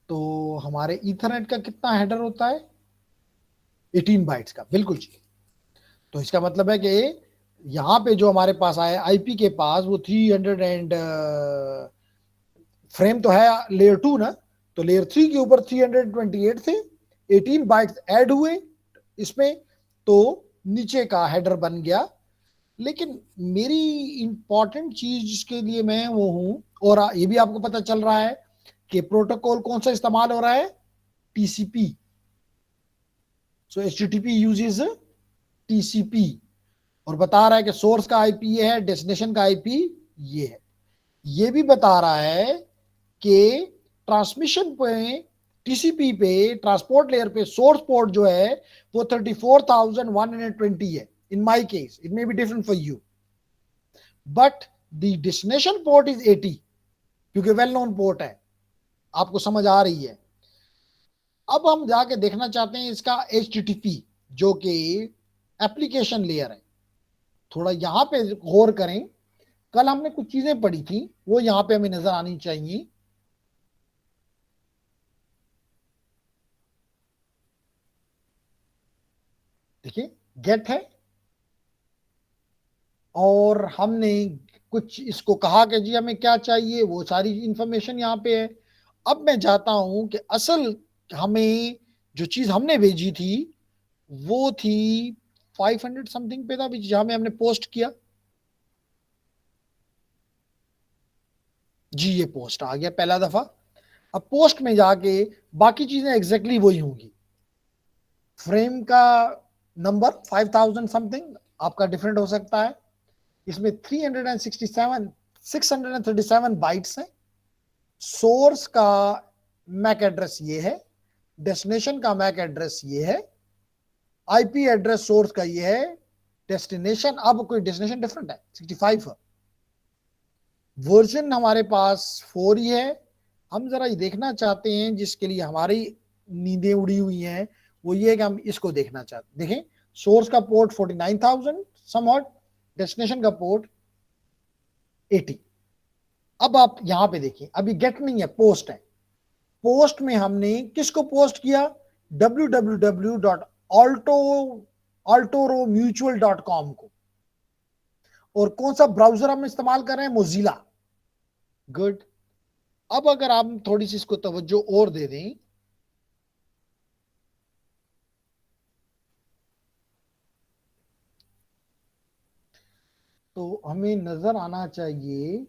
तो हमारे ईथरनेट का कितना हेडर होता है? 18 बाइट्स का, बिल्कुल जी। तो इसका मतलब है कि यहाँ पे जो हमारे पास आया आईपी के पास वो 300 एंड फ्रेम तो है लेयर 2 ना, तो लेयर 3 के ऊपर 328 थे, 18 बाइट्स ऐड हुए इसमें, तो नीचे का हेडर बन गया। लेकिन मेरी इंपॉर्टेंट चीज जिसके लिए मैं वो हूं, और ये भी आपको पता चल रहा है कि प्रोटोकॉल कौन सा इस्तेमाल हो रहा है, टीसीपी। सो एचटीटीपी यूजेस टीसीपी, और बता रहा है कि सोर्स का आईपी ये है, डेस्टिनेशन का आईपी ये है। ये भी बता रहा है कि ट्रांसमिशन पे टीसीपी पे ट्रांसपोर्ट लेयर पे सोर्स पोर्ट जो है वो 34,120 है। In my case it may be different for you, but the destination port is 80, क्योंकि वेल नोन पोर्ट है। आपको समझ आ रही है? अब हम जाके देखना चाहते हैं इसका HTTP जो कि एप्लीकेशन लेयर है। थोड़ा यहां पे गौर करें, कल हमने कुछ चीजें पढ़ी थी वो यहां पे हमें नजर आनी चाहिए। देखिए गेट है, और हमने कुछ इसको कहा कि जी हमें क्या चाहिए, वो सारी इंफॉर्मेशन यहाँ पे है। अब मैं चाहता हूं कि असल हमें जो चीज हमने भेजी थी वो थी 500 समथिंग पे था, जहां में हमने पोस्ट किया। जी ये पोस्ट आ गया पहला दफा। अब पोस्ट में जाके बाकी चीजें एग्जैक्टली वही होंगी। फ्रेम का नंबर 5000 समथिंग आपका डिफरेंट हो सकता है। इसमें 367 637 बाइट्स हैं। सोर्स का मैक एड्रेस ये है, डेस्टिनेशन का मैक एड्रेस ये है, आईपी एड्रेस सोर्स का ये है, डेस्टिनेशन अब कोई डेस्टिनेशन डिफरेंट है 65 है। वर्जन हमारे पास 4 ही है। हम जरा ये देखना चाहते हैं, जिसके लिए हमारी नींदें उड़ी हुई हैं, वो ये है कि हम इसको देखना चाहते हैं। देखें सोर्स का पोर्ट 49,000 समवॉट, डेस्टिनेशन का पोर्ट 80। अब आप यहां पे देखिए, अभी गेट नहीं है, पोस्ट है। पोस्ट में हमने किसको पोस्ट किया, www.altoromutual.com को। और कौन सा ब्राउजर हम इस्तेमाल कर रहे हैं, मोजिला। गुड। अब अगर आप थोड़ी सी इसको तवज्जो और दे दें, तो हमें नजर आना चाहिए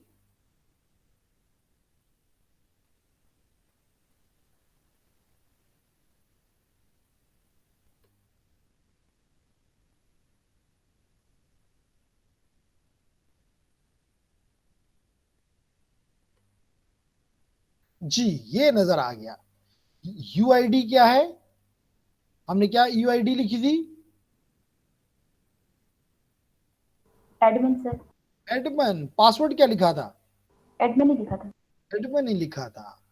जी, ये नजर आ गया। यूआईडी क्या है, हमने क्या यूआईडी लिखी थी, एडमिन सर, एडमन। पासवर्ड क्या लिखा था, एडमिन ही लिखा था। एडमन ही लिखा था।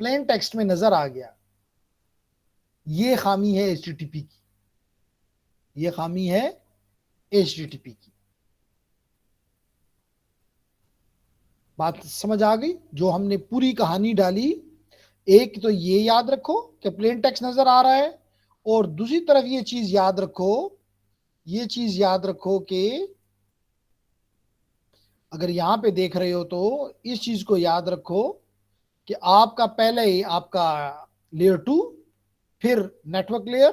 प्लेन टेक्स्ट में नजर आ गया। ये खामी है HTTP की, ये खामी है HTTP की। बात समझ आ गई? जो हमने पूरी कहानी डाली, एक तो ये याद रखो कि प्लेन टेक्स्ट नजर आ रहा है, और दूसरी तरफ ये चीज याद रखो, ये चीज याद रखो कि अगर यहां पे देख रहे हो तो इस चीज को याद रखो कि आपका पहले ही आपका लेयर 2, फिर नेटवर्क लेयर,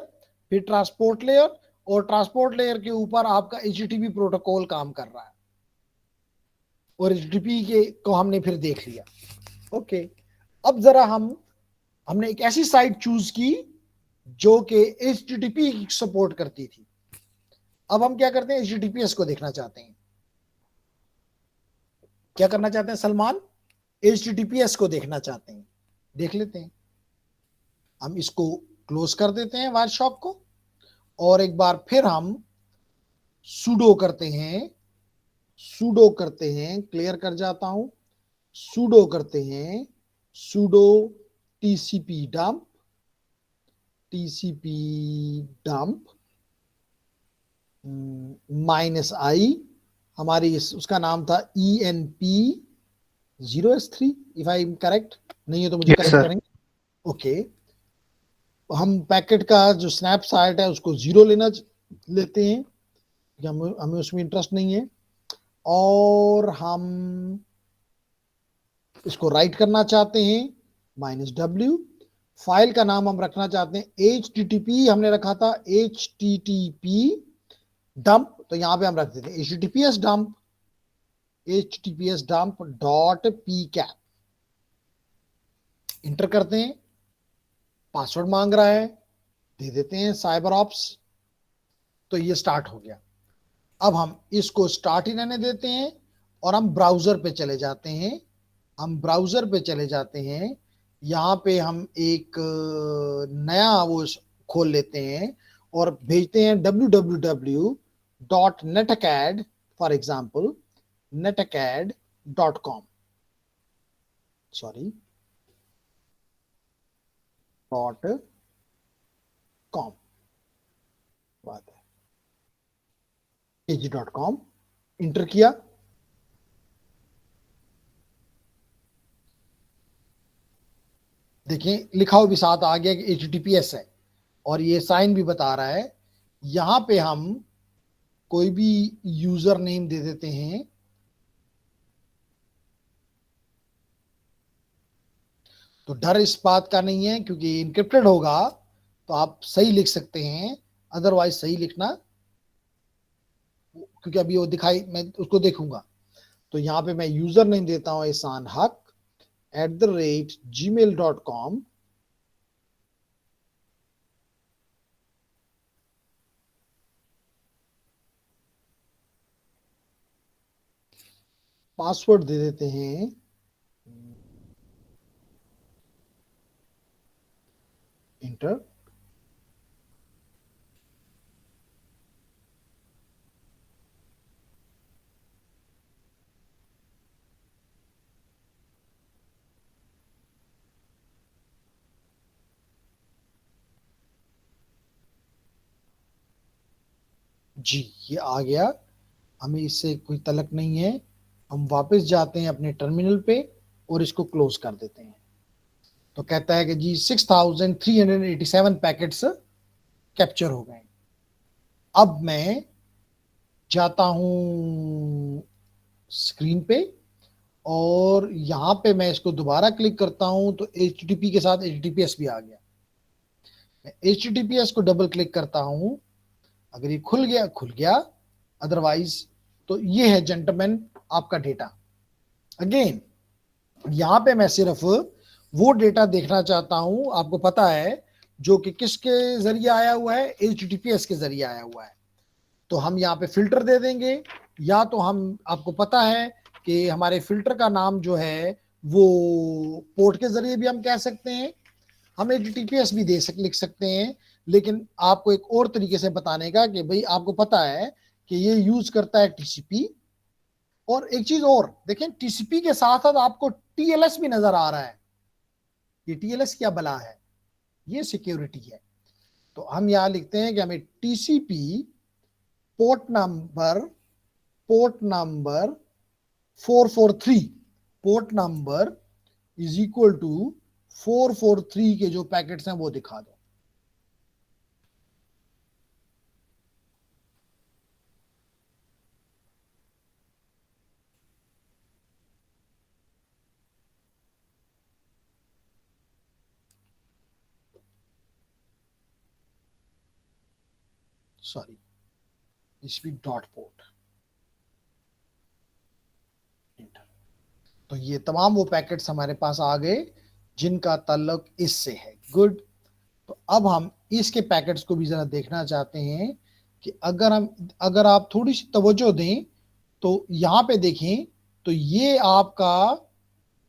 फिर ट्रांसपोर्ट लेयर, और ट्रांसपोर्ट लेयर के ऊपर आपका HTTP प्रोटोकॉल काम कर रहा है, और HTTP के को हमने फिर देख लिया। ओके, अब जरा हमने एक ऐसी साइट चूज की जो कि HTTP सपोर्ट करती थी। अब हम क्या करते हैं, HTTPS को देखना चाहते हैं। क्या करना चाहते हैं सलमान, HTTPS को देखना चाहते हैं। देख लेते हैं, हम इसको क्लोज कर देते हैं वायरशॉप को, और एक बार फिर हम सुडो करते हैं, सुडो करते हैं, क्लियर कर जाता हूं, सुडो करते हैं, sudo TCP dump, TCP dump -i, हमारी उसका नाम था ENP0S3 if I am correct, नहीं है तो मुझे करेक्ट करेंगे। ओके, हम पैकेट का जो स्नैप साइट है उसको 0 लेना लेते हैं, हमें उसमें इंटरेस्ट नहीं है, और हम इसको राइट करना चाहते हैं -w। फाइल का नाम हम रखना चाहते हैं http, हमने रखा था http डंप, तो यहां पे हम रख देते हैं https dump dot pcap। Inter करते हैं, पासवर्ड मांग रहा है, दे देते हैं साइबर ऑप्स, तो ये स्टार्ट हो गया। अब हम इसको स्टार्ट ही रहने देते हैं और हम ब्राउजर पे चले जाते हैं। यहाँ पे हम एक नया वो खोल लेते हैं और भेजते हैं www.netacad, for example netacad.com, sorry .com, बात है kg.com। इंटर किया, देखें लिखा हुआ भी साथ आ गया कि HTTPS है, और ये साइन भी बता रहा है। यहां पे हम कोई भी यूजर नेम दे देते हैं, तो डर इस बात का नहीं है क्योंकि इनक्रिप्टेड होगा, तो आप सही लिख सकते हैं, अदरवाइज सही लिखना, क्योंकि अभी वो दिखाई, मैं उसको देखूंगा। तो यहां पे मैं यूजर नेम देता हूं एहसान हक @gmail.com, पासवर्ड दे देते हैं इंटर। जी, ये आ गया, हमें इससे कोई तलक नहीं है। हम वापस जाते हैं अपने टर्मिनल पे और इसको क्लोज कर देते हैं। तो कहता है कि जी 6387 पैकेट्स कैप्चर हो गए। अब मैं जाता हूं स्क्रीन पे और यहां पे मैं इसको दोबारा क्लिक करता हूं तो HTTP के साथ HTTPS भी आ गया। मैं HTTPS को डबल क्लिक करता हूं, अगर ये खुल गया, अदरवाइज तो ये है जेंटलमैन आपका डेटा। अगेन यहां पे मैं सिर्फ वो डेटा देखना चाहता हूं, आपको पता है, जो कि किसके जरिए आया हुआ है, HTTPS के जरिए आया हुआ है। तो हम यहाँ पे फिल्टर दे देंगे, या तो हम, आपको पता है कि हमारे फिल्टर का नाम जो है वो पोर्ट के जरिए भी हम कह सकते हैं, हम HTTPS भी लिख सकते हैं, लेकिन आपको एक और तरीके से बताने का कि भाई आपको पता है कि ये यूज करता है TCP। और एक चीज और देखें, TCP के साथ साथ आपको TLS भी नजर आ रहा है। ये TLS क्या बला है, ये सिक्योरिटी है। तो हम यहां लिखते हैं कि हमें TCP port number 443, port number is equal to 443 के जो पैकेट्स हैं वो दिखा दो। सॉरी, TCP डॉट पोर्ट, तो ये तमाम वो पैकेट्स हमारे पास आ गए जिनका ताल्लुक इससे है। गुड। तो अब हम इसके पैकेट्स को भी जरा देखना चाहते हैं कि अगर आप थोड़ी सी तवज्जो दें तो यहां पे देखें तो ये आपका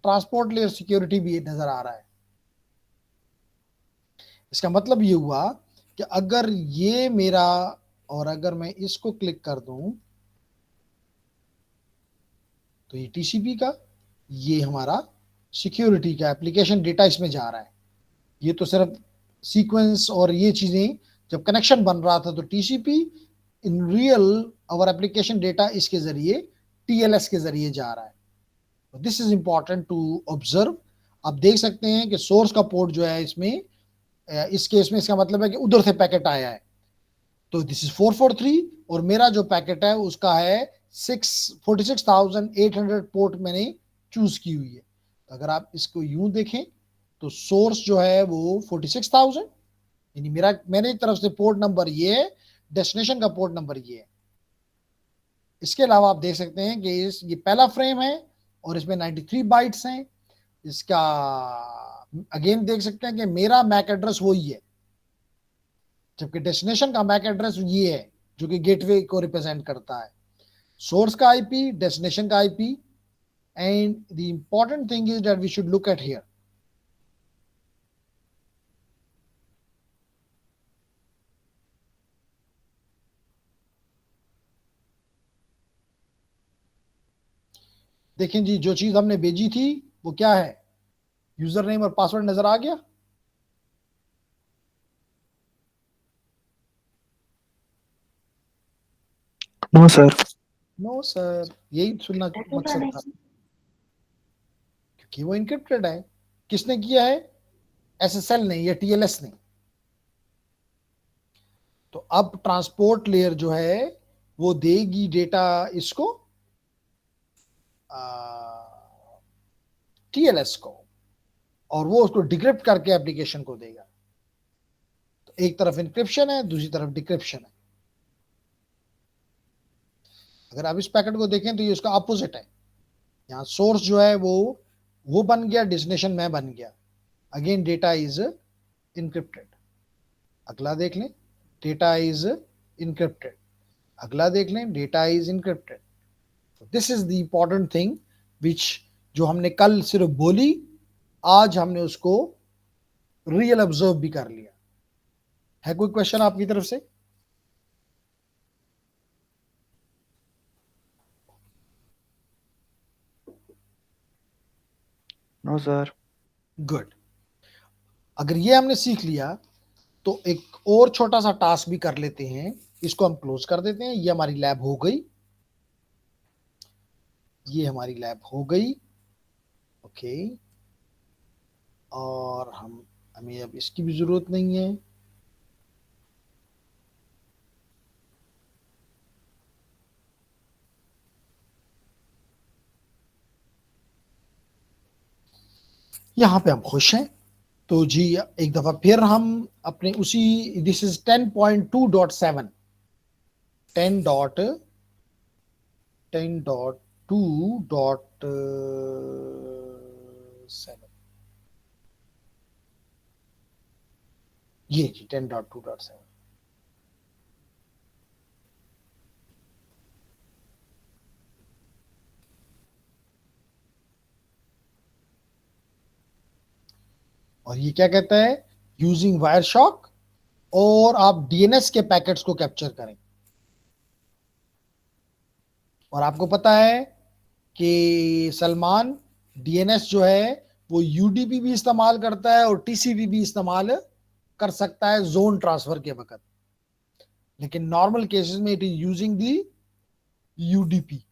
ट्रांसपोर्ट लेयर सिक्योरिटी भी नजर आ रहा है। इसका मतलब ये हुआ कि अगर ये मेरा, और अगर मैं इसको क्लिक कर दूं तो ये TCP का, ये हमारा सिक्योरिटी का एप्लीकेशन डेटा इसमें जा रहा है। ये तो सिर्फ सीक्वेंस और ये चीजें जब कनेक्शन बन रहा था तो TCP, in real hour application data इसके जरिए TLS के जरिए जा रहा है। This is important to observe. आप देख सकते हैं कि सोर्स का पोर्ट जो है इसमें, इस केस में इसका मतलब है कि उधर से पैकेट आया है। तो दिस इज 443 और मेरा जो पैकेट है उसका है 46,800 पोर्ट मैंने चूज की हुई है। तो अगर आप इसको यूं देखें तो सोर्स जो है वो 46,000, यानी मेरे तरफ से पोर्ट नंबर ये है, डेस्टिनेशन का पोर्ट नंबर ये है। इसके अलावा आप देख सकते हैं कि ये पहला फ्रेम है और इसमें 93 बाइट्स हैं। इसका अगेन देख सकते हैं कि मेरा मैक एड्रेस वही है, जबकि डेस्टिनेशन का मैक एड्रेस ये है जो कि गेटवे को रिप्रेजेंट करता है। सोर्स का आईपी, डेस्टिनेशन का IP, and the important thing is that we should look at here. देखें जी, जो चीज हमने भेजी थी वो क्या है, यूजर नेम और पासवर्ड नजर आ गया। No sir. नो सर, यही सुनना मकसद था, क्योंकि वो इनक्रिप्टेड है। किसने किया है, एसएसएल ने या टीएलएस ने। तो अब ट्रांसपोर्ट लेयर जो है वो देगी डेटा इसको टीएलएस को, और वो उसको डिक्रिप्ट करके एप्लीकेशन को देगा। तो एक तरफ इंक्रिप्शन है, दूसरी तरफ डिक्रिप्शन है। अगर आप इस पैकेट को देखें तो ये उसका अपोजिट है। यहाँ सोर्स जो है वो बन गया, डेस्टिनेशन में बन गया। Again data is encrypted. अगला देख लें, डेटा इज इनक्रिप्टेड। अगला देख लें, data is encrypted. This is the important thing which जो हमने कल सिर्फ बोली, आज हमने उसको रियल ऑब्जर्व भी कर लिया है। कोई क्वेश्चन आपकी तरफ से? No sir. गुड। अगर ये हमने सीख लिया तो एक और छोटा सा टास्क भी कर लेते हैं। इसको हम क्लोज कर देते हैं। ये हमारी लैब हो गई, ये हमारी लैब हो गई। ओके, और हमें अब इसकी भी जरूरत नहीं है। यहां पे हम खुश हैं। तो जी एक दफा फिर हम अपने उसी, दिस इज 10.2.7, 10.2.7, ये जी 10.2.7। और ये क्या कहता है, यूजिंग वायर शॉक, और आप डीएनएस के पैकेट्स को कैप्चर करें। और आपको पता है कि सलमान, डीएनएस जो है वो यूडीपी भी इस्तेमाल करता है और टीसीपी भी इस्तेमाल कर सकता है जोन ट्रांसफर के वक्त, लेकिन नॉर्मल केसेस में it is using the UDP.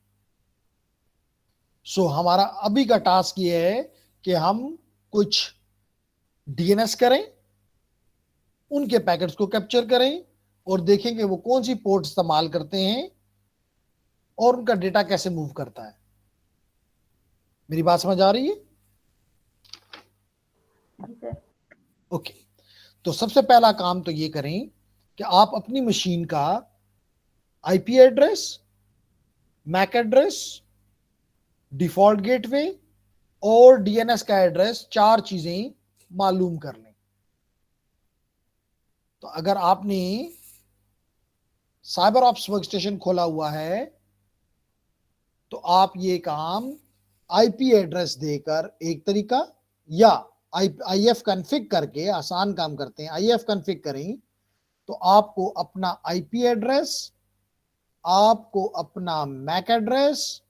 So हमारा अभी का टास्क ये है कि हम कुछ डीएनएस करें, उनके पैकेट्स को कैप्चर करें और देखें कि वो कौन सी पोर्ट इस्तेमाल करते हैं और उनका डेटा कैसे मूव करता है। मेरी बात समझ आ रही है? ओके, तो सबसे पहला काम तो ये करें कि आप अपनी मशीन का IP address, mac address, default gateway और डीएनएस का एड्रेस, चार चीजें मालूम कर लें। तो अगर आपने साइबर ऑप्स वर्कस्टेशन खोला हुआ है तो आप ये काम आईपी एड्रेस देकर एक तरीका, या आईएफ कॉन्फ़िग करके आसान काम करते हैं। आईएफ कॉन्फ़िग करें तो आपको अपना आईपी एड्रेस, आपको अपना मैक एड्रेस,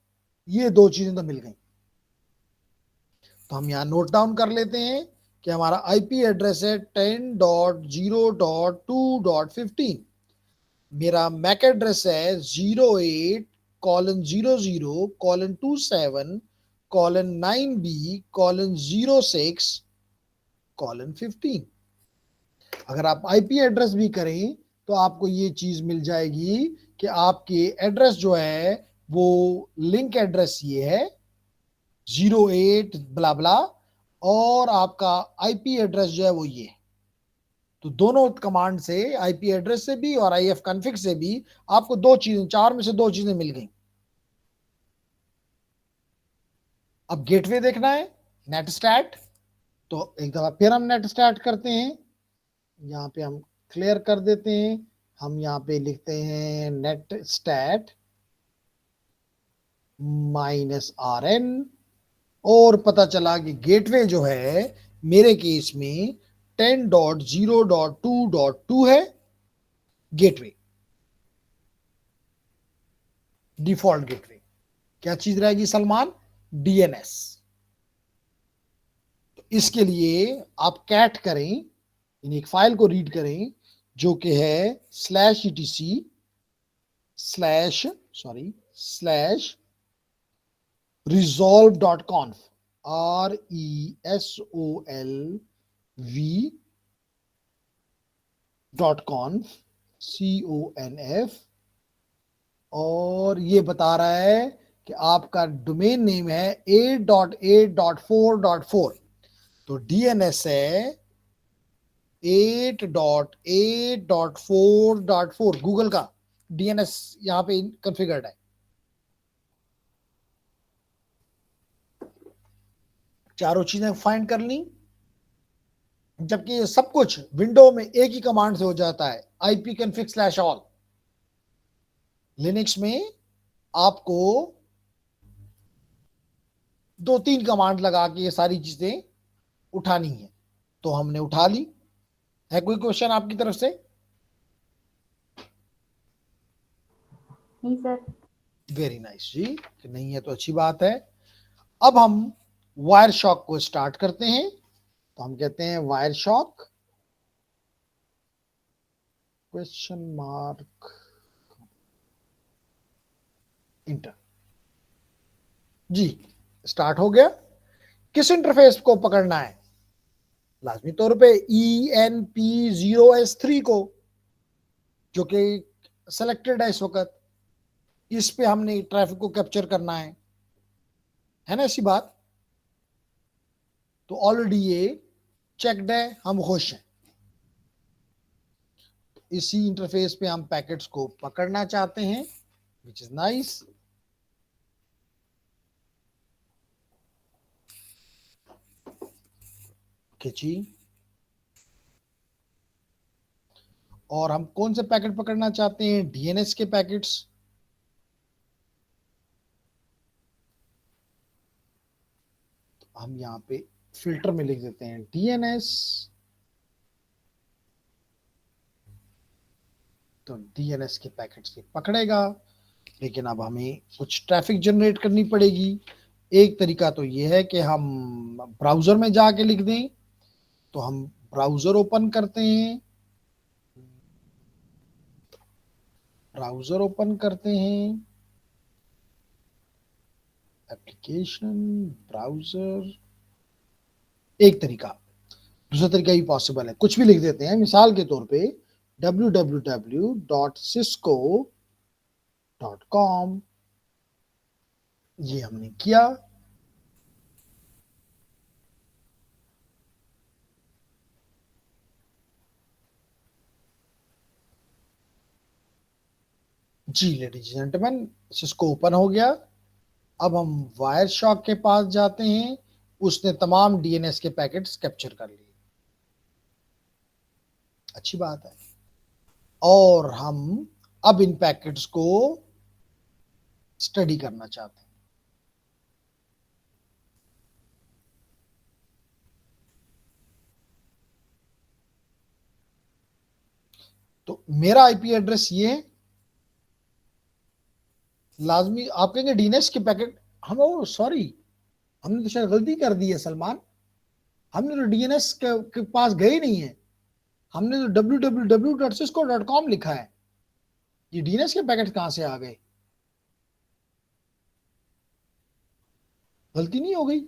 ये दो चीजें तो मिल गई। तो हम यहां नोट डाउन कर लेते हैं कि हमारा आईपी एड्रेस है 10.0.2.15। मेरा मैक एड्रेस है 08:00:27:9B:06:15। अगर आप आईपी एड्रेस भी करें तो आपको ये चीज मिल जाएगी कि आपके एड्रेस जो है वो लिंक एड्रेस ये है 08 ब्ला ब्ला, और आपका आईपी एड्रेस जो है वो ये है। तो दोनों कमांड से, आईपी एड्रेस से भी और आईएफ कॉन्फ़िग से भी, आपको दो चीजें, चार में से दो चीजें मिल गई। अब गेटवे देखना है, नेट स्टैट। तो एक दफा फिर हम नेट स्टार्ट करते हैं, यहाँ पे हम क्लियर कर देते हैं, हम यहाँ पे लिखते हैं नेट स्टैट -rn, और पता चला कि गेटवे जो है मेरे केस में 10.0.2.2 है गेटवे, डिफॉल्ट गेटवे। क्या चीज रहेगी सलमान? डीएनएस। तो इसके लिए आप कैट करें, इन एक फाइल को रीड करें जो कि है /etc /resolve.conf resolv.conf, और ये बता रहा है कि आपका डोमेन नेम है 8.8.4.4। तो डीएनएस है 8.8.4.4, गूगल का डीएनएस यहां पे कॉन्फ़िगर्ड है। चारों चीजें फाइंड कर ली, जबकि ये सब कुछ विंडो में एक ही कमांड से हो जाता है, ipconfig/all। लिनक्स में आपको 2-3 कमांड लगा के ये सारी चीजें उठानी है। तो हमने उठा ली। है कोई क्वेश्चन आपकी तरफ से? नहीं सर। वेरी नाइस जी, कि नहीं है तो अच्छी बात है। अब हम वायर शॉक को स्टार्ट करते हैं। तो हम कहते हैं Wireshark question mark enter. जी, स्टार्ट हो गया। किस इंटरफेस को पकड़ना है? लाजमी तौर पे ENP0S3 को, जो कि सेलेक्टेड है इस वक्त। इस पे हमने ट्रैफिक को कैप्चर करना है ना, ऐसी बात। तो ऑलरेडी ये चेक्ड है, हम खुश हैं। इसी इंटरफेस पे हम पैकेट्स को पकड़ना चाहते हैं, विच इज नाइस। खिंची। और हम कौन से पैकेट पकड़ना चाहते हैं? डीएनएस के पैकेट्स। तो हम यहाँ पे फिल्टर में लिख देते हैं डीएनएस। तो डीएनएस के पैकेट्स से पकड़ेगा, लेकिन अब हमें कुछ ट्रैफिक जनरेट करनी पड़ेगी। एक तरीका तो ये है कि हम ब्राउजर में जाके लिख दें। तो हम ब्राउजर ओपन करते हैं, एप्लीकेशन, ब्राउजर। एक तरीका, दूसरा तरीका भी पॉसिबल है, कुछ भी लिख देते हैं। मिसाल के तौर पे www.cisco.com, ये हमने किया। जी लेडीज जेंटलमैन, सिस्को ओपन हो गया। अब हम वायर शॉक के पास जाते हैं, उसने तमाम डीएनएस के पैकेट्स कैप्चर कर लिए, अच्छी बात है। और हम अब इन पैकेट्स को स्टडी करना चाहते हैं। तो मेरा आईपी एड्रेस ये है। लाजमी आप कहेंगे डीएनएस के पैकेट, हम ओ सॉरी, हमने तो शायद गलती कर दी है सलमान। हमने तो डीएनएस के पास गए ही नहीं है, हमने तो www.cisco.com लिखा है। ये डीएनएस के पैकेट कहां से आ गए? गलती नहीं हो गई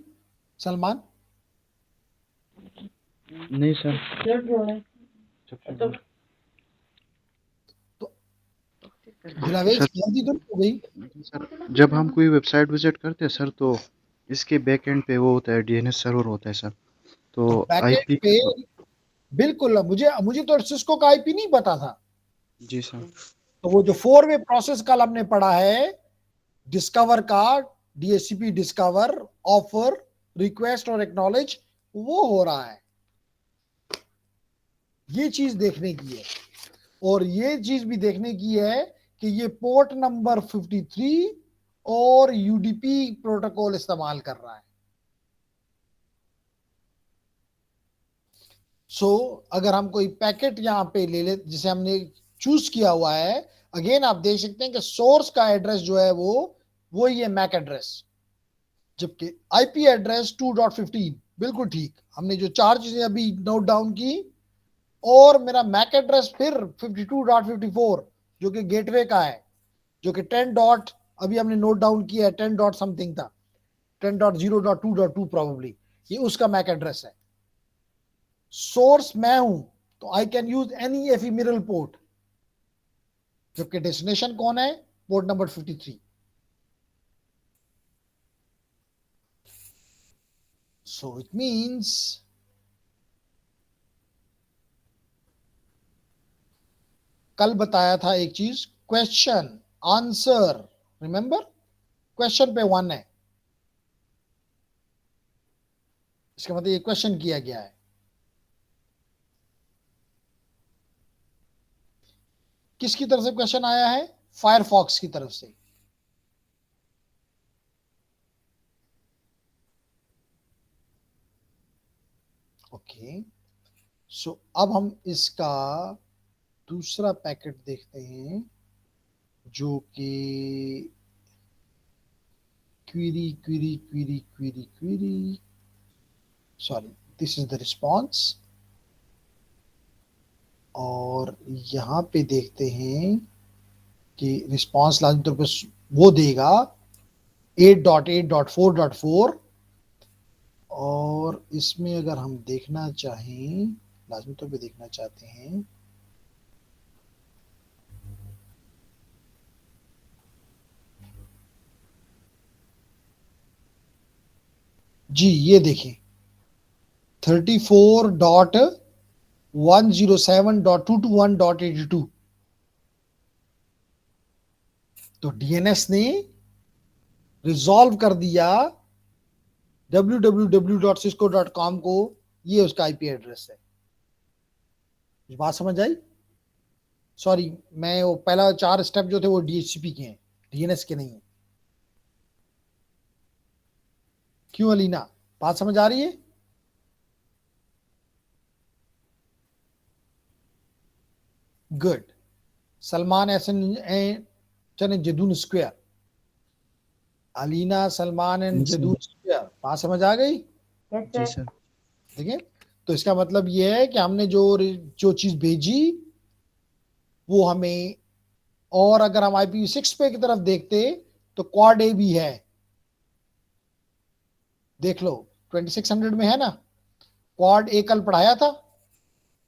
सलमान? नहीं सर। दिलावेज सर गलती तो नहीं हो गई? सर जब हम कोई वेबसाइट विजिट करते हैं सर, तो इसके बैक एंड पे वो होता है, डीएनएस सर्वर होता है सर, तो तो बैकएंड आईपी। पे बिल्कुल, मुझे मुझे तो सिस्को का आईपी नहीं पता था। जी सर। तो वो जो 4 वे प्रोसेस कल हमने पढ़ा है, डिस्कवर का, डीएचसीपी डिस्कवर, ऑफर, रिक्वेस्ट और एक्नॉलेज, वो हो रहा है। ये चीज देखने की है। और ये चीज भी देखने की है कि ये पोर्ट नंबर 53 और यूडीपी प्रोटोकॉल इस्तेमाल कर रहा है। अगर हम कोई पैकेट यहां पे ले ले, जिसे हमने चूज किया हुआ है, अगेन आप देख सकते हैं कि सोर्स का एड्रेस जो है वो ये मैक एड्रेस, जबकि आईपी एड्रेस 2.15। बिल्कुल ठीक, हमने जो 4 चीजें अभी नोट डाउन की, और मेरा मैक एड्रेस फिर 52.54 जो कि गेटवे का है, जो कि 10 डॉट, अभी हमने नोट डाउन किया है 10 डॉट समथिंग था, 10.0.2.2 प्रोबेबली, ये उसका मैक एड्रेस है। सोर्स मैं हूं, तो I can use any ephemeral port, जबकि डेस्टिनेशन कौन है? Port number 53। So it means कल बताया था एक चीज, क्वेश्चन आंसर, रिमेंबर? क्वेश्चन पे 1 है, इसका मतलब ये क्वेश्चन किया गया है। किसकी तरफ से क्वेश्चन आया है? फायरफॉक्स की तरफ से। ओके, सो अब हम इसका दूसरा पैकेट देखते हैं, जो कि query query query query query, sorry, this is the response. और यहां पे देखते हैं कि रिस्पॉन्स लाजमी तौर पर वो देगा 8.8.4.4। और इसमें अगर हम देखना चाहें, लाजमी तौर पे देखना चाहते हैं, जी ये देखें 34.107.221.82। तो डीएनएस ने रिजॉल्व कर दिया www.cisco.com को, ये उसका आईपी एड्रेस है। बात समझ आई? सॉरी, मैं वो पहला 4 स्टेप जो थे वो डीएचसीपी के हैं, डीएनएस के नहीं है। क्यों अलीना, बात समझ आ रही है? Good. Salman Ehsan and Jadoon square, Alina Salman and जी जदून स्क्वायर, बात समझ आ गई? जी यस सर। ठीक है। तो इसका मतलब ये है कि हमने जो जो चीज भेजी वो हमें, और अगर हम IPv6 पे की तरफ देखते तो क्वाड ए भी है, देख लो 2600 में है ना। क्वाड ए कल पढ़ाया था,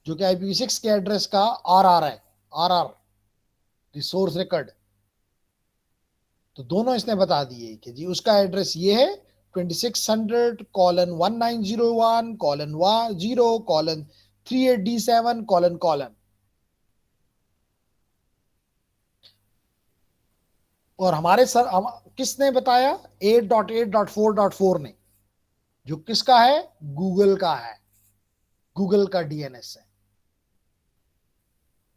जो कि IPv6 के एड्रेस का RR है, RR रिसोर्स रिकॉर्ड। तो दोनों इसने बता दिए कि जी उसका एड्रेस ये है 2600:1901:0:38D7:. और हमारे सर किसने बताया? 8.8.4.4 ने, जो किसका है? गूगल का है, गूगल का डीएनएस है।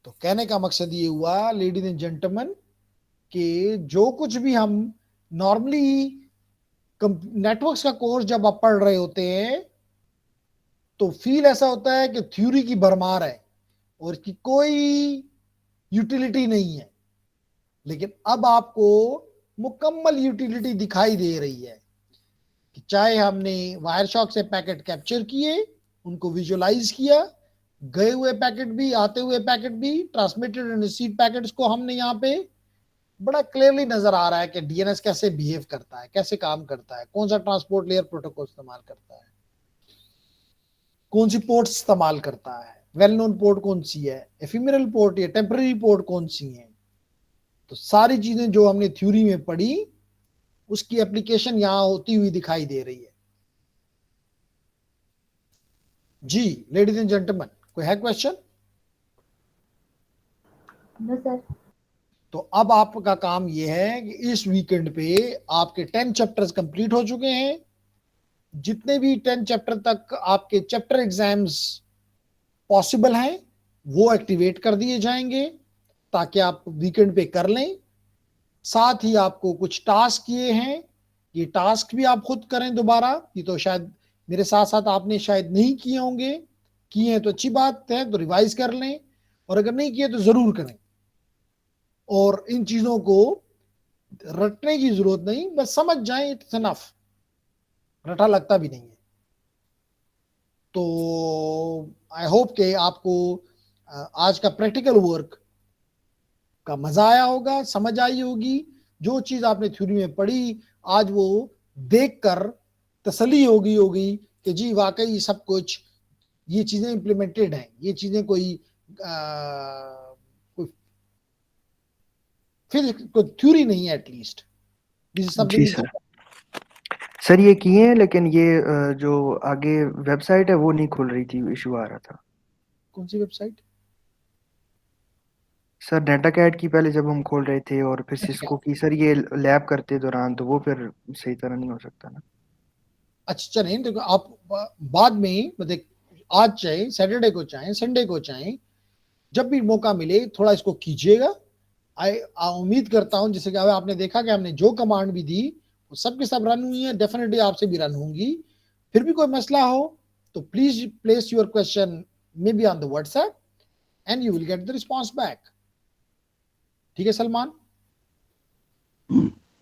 तो कहने का मकसद ये हुआ लेडीज एंड जेंटलमैन, कि जो कुछ भी हम नॉर्मली नेटवर्क्स का कोर्स जब आप पढ़ रहे होते हैं, तो फील ऐसा होता है कि थ्योरी की भरमार है और इसकी कोई यूटिलिटी नहीं है। लेकिन अब आपको मुकम्मल यूटिलिटी दिखाई दे रही है, कि चाहे हमने वायर शॉक से पैकेट कैप्चर किए, उनको विजुअलाइज किया, गए हुए पैकेट भी, आते हुए पैकेट भी, ट्रांसमिटेड एंड रिसीव पैकेट्स को हमने यहाँ पे बड़ा क्लियरली नजर आ रहा है कि डीएनएस कैसे बिहेव करता है, कैसे काम करता है, कौन सा ट्रांसपोर्ट लेयर प्रोटोकॉल इस्तेमाल करता है, कौन सी पोर्ट इस्तेमाल करता है, वेल नोन पोर्ट कौन सी है, एफिमेरल पोर्ट या टेम्पररी पोर्ट कौन सी है। तो सारी चीजें जो हमने थ्योरी में पढ़ी उसकी एप्लीकेशन यहां होती हुई दिखाई दे रही है। जी लेडीज एंड जेंटलमैन, कोई है क्वेश्चन? No sir. तो अब आपका काम यह है कि इस वीकेंड पे आपके 10 चैप्टर्स कंप्लीट हो चुके हैं। जितने भी 10 चैप्टर तक आपके चैप्टर एग्जाम्स पॉसिबल हैं वो एक्टिवेट कर दिए जाएंगे ताकि आप वीकेंड पे कर लें। साथ ही आपको कुछ टास्क किए हैं, ये टास्क भी आप खुद करें दोबारा। ये तो शायद मेरे साथ साथ आपने शायद नहीं किए होंगे, किए हैं तो अच्छी बात है, तो रिवाइज कर लें, और अगर नहीं किए तो जरूर करें। और इन चीजों को रटने की जरूरत नहीं, बस समझ जाएं, इट्स इनफ, रटा लगता भी नहीं है। तो आई होप कि आपको आज का प्रैक्टिकल वर्क का मजा आया होगा, समझ आई होगी। जो चीज आपने थ्योरी में पढ़ी आज वो देखकर तसल्ली होगी कि जी वाकई सब कुछ ये चीजें इंप्लीमेंटेड हैं, ये चीजें कोई फिर कोई थ्योरी नहीं है, एटलीस्ट दिस इज जी समथिंग। सर। सर ये किए हैं, लेकिन ये जो आगे वेबसाइट है वो नहीं खुल रही थी, इशू आ रहा था। कौन सी वेबसाइट? सर नेटाकैट की पहले जब हम खोल रहे थे और फिर सिस्को की, सर ये लैब करते दौरान, तो वो फिर सही तरह नहीं हो सकता ना। अच्छा चलें, देखो आप बाद में मतलब आज चाहे सैटरडे को चाहे संडे को चाहे जब भी मौका मिले थोड़ा इसको कीजिएगा। उम्मीद करता हूं, जैसे कि आपने देखा कि हमने जो कमांड भी दी वो सब के सब रन हुई है, डेफिनेटली आपसे भी रन होंगी। फिर भी कोई मसला हो तो please place your question may be on the WhatsApp and you will get the response back. ठीक है सलमान?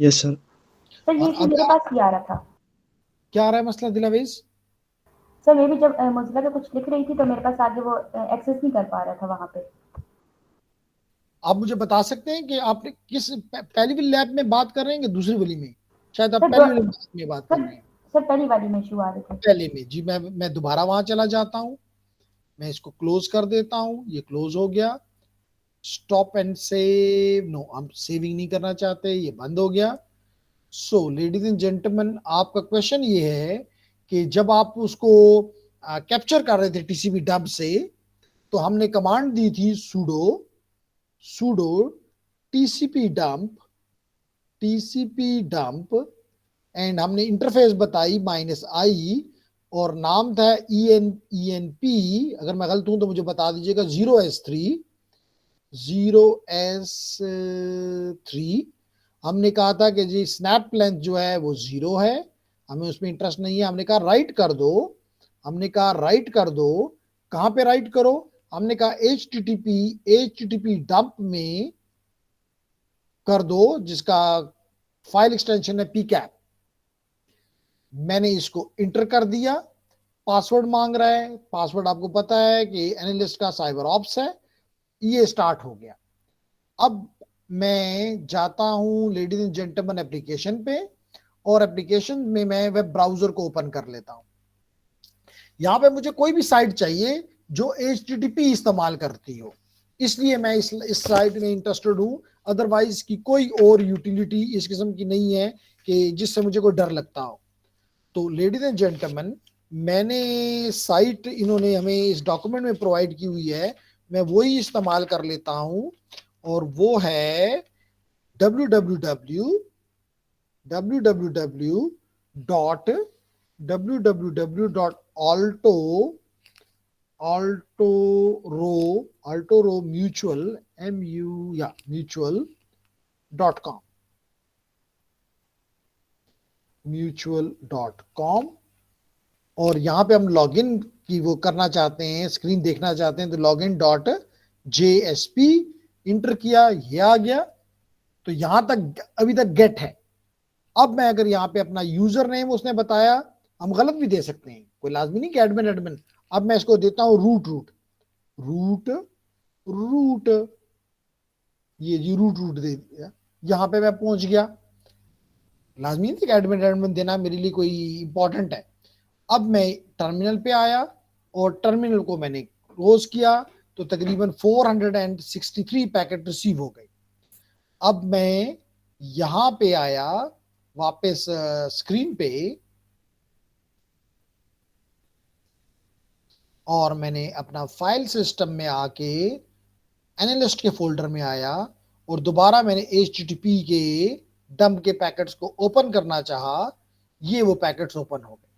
Yes sir. सर ये और इशू अब मेरे पास ही आ रहा था। क्या आ रहा है मसला दिलावेज? सर मैं भी जब मोजिला पे कुछ लिख रही थी तो मेरे पास आगे वो एक्सेस नहीं कर पा रहा था वहां पे। आप मुझे बता सकते हैं कि आपने किस पहली वाली लैब में बात कर रहे हैं कि दूसरी वाली में? शायद आप सर पहली वाली में बात कर रहे हैं। सर पहली वाली में इशू आ रहे थे। पहले में जी, मैं दोबारा वहां चला जाता हूं, मैं इसको क्लोज कर देता हूं, ये क्लोज हो गया। स्टॉप एंड सेव, नो हम सेविंग नहीं करना चाहते, ये बंद हो गया। सो लेडीज एंड जेंटलमैन, आपका क्वेश्चन ये है कि जब आप उसको कैप्चर कर रहे थे टीसीपी डब से, तो हमने कमांड दी थी sudo tcp dump एंड हमने इंटरफेस बताई -i और नाम था enp। अगर मैं गलत हूं तो मुझे बता दीजिएगा। 0s3 हमने कहा था कि जी स्नैप लेंथ जो है वो 0 है, हमें उसमें इंटरेस्ट नहीं है। हमने कहा राइट कर दो, हमने कहा राइट कर दो। कहां पे राइट करो? हमने कहा http डंप में कर दो, जिसका फाइल एक्सटेंशन है pcap। मैंने इसको इंटर कर दिया, पासवर्ड मांग रहा है, पासवर्ड आपको पता है कि एनालिस्ट का साइबर ऑप्स है। ये स्टार्ट हो गया। अब मैं जाता हूं लेडीज एंड जेंटलमैन एप्लीकेशन पे, और एप्लीकेशन में मैं वेब ब्राउजर को ओपन कर लेता हूं। यहां पे मुझे कोई भी साइट चाहिए जो HTTP इस्तेमाल करती हो, इसलिए मैं इस साइट में इंटरेस्टेड हूं। अदरवाइज की कोई और यूटिलिटी इस किस्म की नहीं है कि जिससे मुझे कोई डर लगता हो। तो लेडीज एंड जेंटलमैन, मैंने साइट इन्होंने हमें इस डॉक्यूमेंट में प्रोवाइड की हुई है, मैं वही इस्तेमाल कर लेता हूं, और वो है www.mutual.com। और यहाँ पे हम लॉगिन की वो करना चाहते हैं, स्क्रीन देखना चाहते हैं, तो login.jsp इंटर किया, ये आ गया। तो यहां तक अभी तक गेट है। अब मैं अगर यहाँ पे अपना यूजर नेम उसने बताया, हम गलत भी दे सकते हैं, कोई लाजमी नहीं कि एडमिन। अब मैं इसको देता हूं रूट, ये जी रूट दे दिया। यहाँ पे मैं पहुंच गया। लाजमी नहीं कि एडमिन देना मेरे लिए कोई इंपॉर्टेंट है। अब मैं टर्मिनल पे आया और टर्मिनल को मैंने क्लोज किया, तो तकरीबन 463 पैकेट रिसीव हो गए। अब मैं यहां पे आया वापस स्क्रीन पे, और मैंने अपना फाइल सिस्टम में आके एनालिस्ट के फोल्डर में आया, और दोबारा मैंने HTTP के डंप के पैकेट्स को ओपन करना चाहा। ये वो पैकेट्स ओपन हो गए।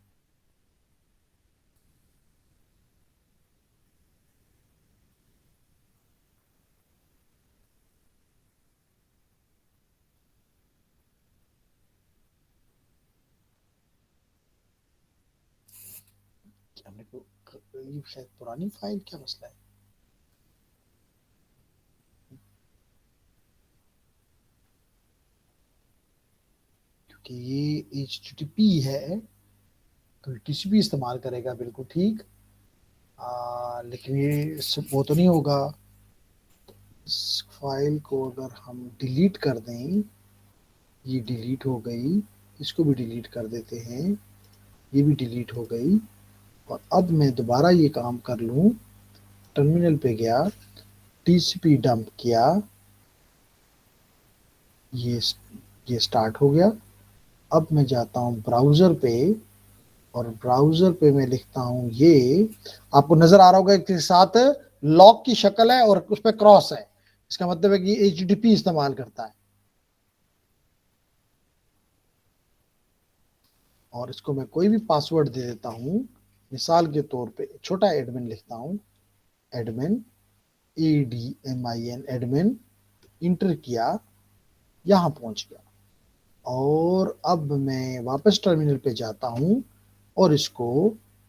क्या मेरे को ये शायद पुरानी फाइल, क्या मसला है? क्योंकि ये HTTP है तो TCP इस्तेमाल करेगा, बिल्कुल ठीक। लेकिन ये वो तो नहीं होगा। इस फाइल को अगर हम डिलीट कर दें, ये डिलीट हो गई, इसको भी डिलीट कर देते हैं, ये भी डिलीट हो गई। और अब मैं दोबारा ये काम कर लूँ, टर्मिनल पे गया, TCP डंप किया, ये ये स्टार्ट हो गया। अब मैं जाता हूँ ब्राउज़र पे, और ब्राउज़र पे मैं लिखता हूँ, ये आपको नज़र आ रहा होगा कि साथ लॉक की शक्ल है और उस पर क्रॉस है, इसका मतलब है कि HTTP इस्तेमाल करता है। और इसको मैं कोई भी पासवर्ड दे देता हूँ, मिसाल के तौर पे छोटा एडमिन लिखता हूँ, एडमिन ADMIN एडमिन, इंटर किया, यहाँ पहुँच गया। और अब मैं वापस टर्मिनल पे जाता हूँ और इसको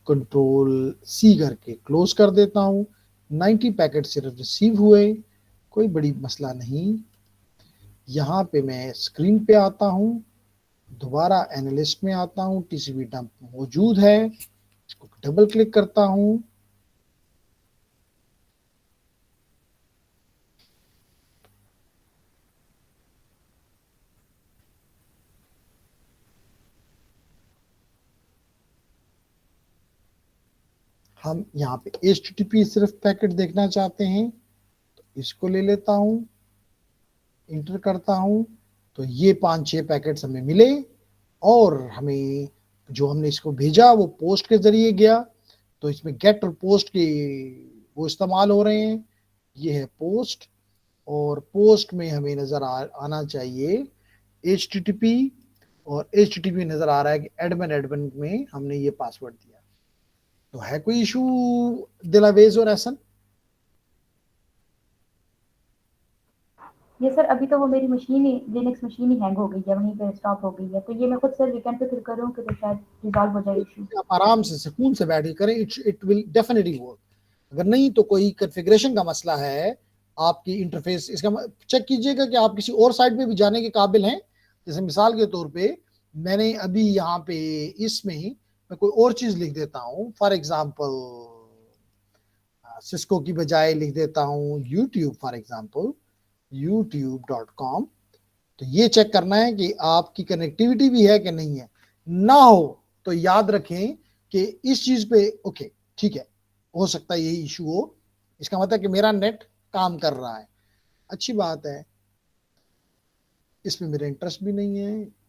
Ctrl+C करके क्लोज कर देता हूँ। 90 पैकेट सिर्फ रिसीव हुए, कोई बड़ी मसला नहीं। यहाँ पे मैं स्क्रीन पे आता हूँ, दोबारा एनालिस्ट में आता हूँ, TCP डंप मौजूद है, इसको डबल क्लिक करता हूँ, हम यहाँ पे HTTP सिर्फ पैकेट देखना चाहते हैं, तो इसको ले लेता हूँ, इंटर करता हूँ, तो ये 5-6 पैकेट्स हमें मिले। और हमें जो हमने इसको भेजा वो पोस्ट के जरिए गया, तो इसमें गेट और पोस्ट के वो इस्तेमाल हो रहे हैं। ये है पोस्ट, और पोस्ट में हमें नज़र आना चाहिए HTTP, और HTTP नज़र आ रहा है कि एडमिन एडमिन में हमने ये पासवर्ड दिया। तो है कोई इशू दिलावेज और एहसन? ये सर अभी तो वो मेरी मशीन ही लिनक्स मशीन ही हैंग हो गई है, वहीं पे स्टॉप हो गई है, तो ये मैं खुद सर वीकेंड पे फिर करूँ कि तो शायद रिजॉल्व हो जाए इशू। आप आराम से सुकून से बैठ के करें, इट विल डेफिनेटली वर्क। अगर नहीं तो कोई कॉन्फ़िगरेशन का मसला है, आपकी इंटरफेस, इसका चेक कीजिएगा कि आप किसी और साइट पे भी जाने के काबिल हैं। जैसे मिसाल के तौर पे मैंने अभी यहाँ पे इसमें मैं कोई और चीज़ लिख देता हूँ, फॉर एग्जांपल सिस्को की बजाय लिख देता हूँ यूट्यूब, फॉर एग्जांपल youtube.com। तो ये चेक करना है कि आपकी कनेक्टिविटी भी है कि नहीं है। ना हो तो याद रखें कि इस चीज पे ओके ठीक है, हो सकता है यही इशू हो, इसका मतलब कि मेरा नेट काम कर रहा है, अच्छी बात है, इसमें मेरा इंटरेस्ट भी नहीं है।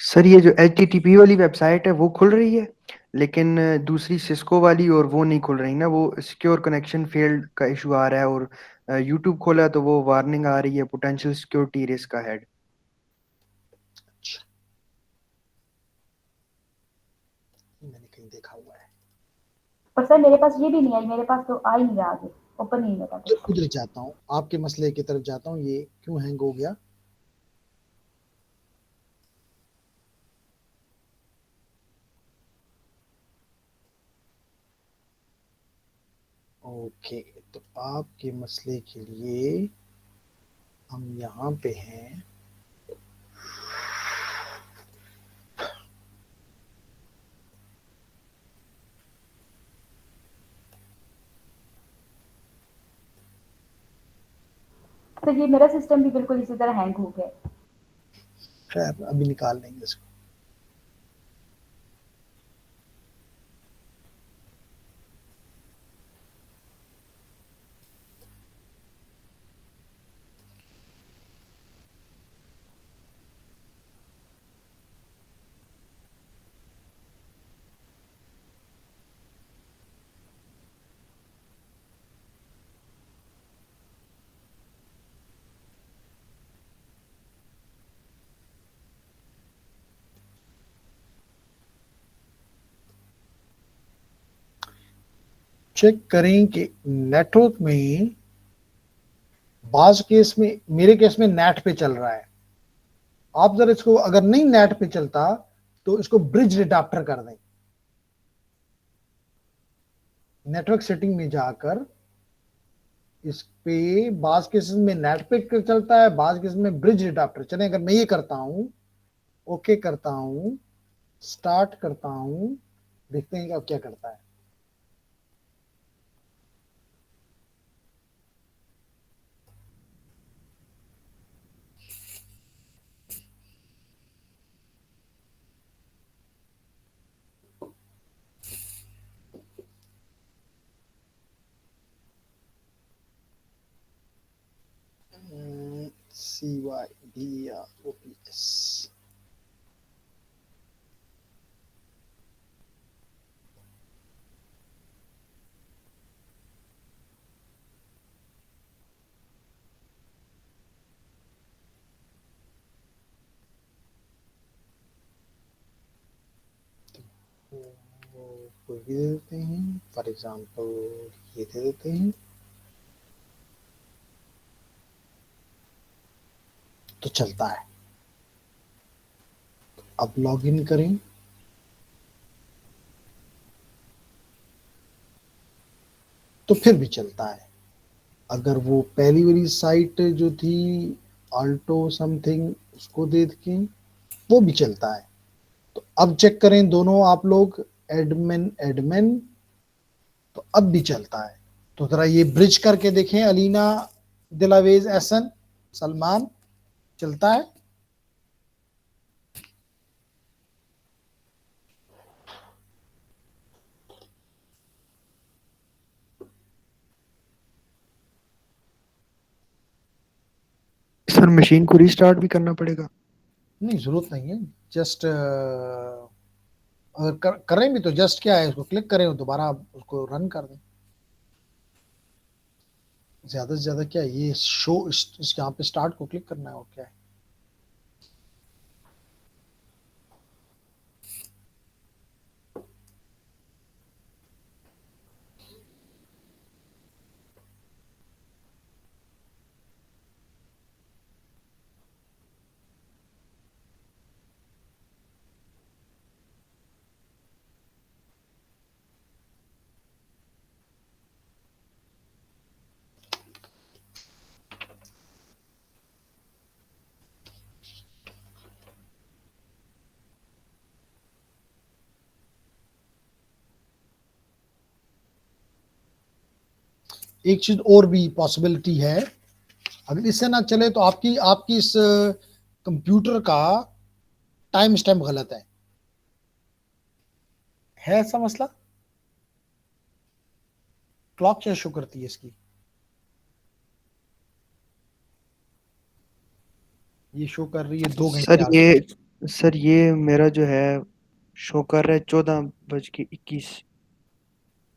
सर ये जो HTTP वाली वेबसाइट है वो खुल रही है, लेकिन दूसरी सिस्को वाली और वो नहीं खुल रही ना, वो सिक्योर कनेक्शन फेल्ड का इशू आ रहा है। और यूट्यूब खोला तो वो वार्निंग आ रही है पोटेंशियल सिक्योरिटी रिस्क अहेड। अच्छा, मैंने कहीं देखा हुआ है। पर सर मेरे पास ये भी नहीं आई, मेरे पास तो आ ही नहीं रहा, आगे ओपन ही नहीं होता कुछ। उधर जाता हूँ, आपके मसले की तरफ जाता हूँ, ये क्यों हैंग हो गया। ओके, तो आपके मसले के लिए हम यहाँ पे हैं। तो ये मेरा सिस्टम भी बिल्कुल इसी तरह हैंग हो गया है। खैर अभी निकाल लेंगे इसको। चेक करें कि नेटवर्क में बाज केस में, मेरे केस में नेट पे चल रहा है। आप जरा इसको, अगर नहीं नेट पे चलता तो इसको ब्रिज अडाप्टर कर दें। नेटवर्क सेटिंग में जाकर इस पे बाज केसेस में नेट पे चलता है, बाज केसेस में ब्रिज अडाप्टर। चले अगर मैं ये करता हूं, ओके करता हूं, स्टार्ट करता हूं, देखते हैं कि अब क्या करता है। CYDROPS कोई भी दे देते हैं, फॉर एग्जाम्पल ये दे देते हैं, तो चलता है। अब लॉगिन करें, तो फिर भी चलता है। अगर वो पहली वाली साइट जो थी आल्टो समथिंग, उसको दे के वो भी चलता है। तो अब चेक करें दोनों आप लोग, एडमिन एडमिन, तो अब भी चलता है। तो जरा ये ब्रिज करके देखें, अलीना दिलावेज एहसन सलमान, चलता है। सर मशीन को रीस्टार्ट भी करना पड़ेगा? नहीं जरूरत नहीं है, जस्ट अगर करें भी तो जस्ट क्या है, उसको क्लिक करें और दोबारा उसको रन कर दें। ज्यादा से ज्यादा क्या है, ये शो यहाँ पे स्टार्ट को क्लिक करना है और क्या है। एक चीज और भी पॉसिबिलिटी है, अगर इससे ना चले तो आपकी आपकी इस कंप्यूटर का टाइम स्टैम्प गलत है ऐसा मसला। क्लॉक क्या शो करती है इसकी, ये शो कर रही है 2 घंटे आगे। सर ये मेरा जो है शो कर रहा है 14:21।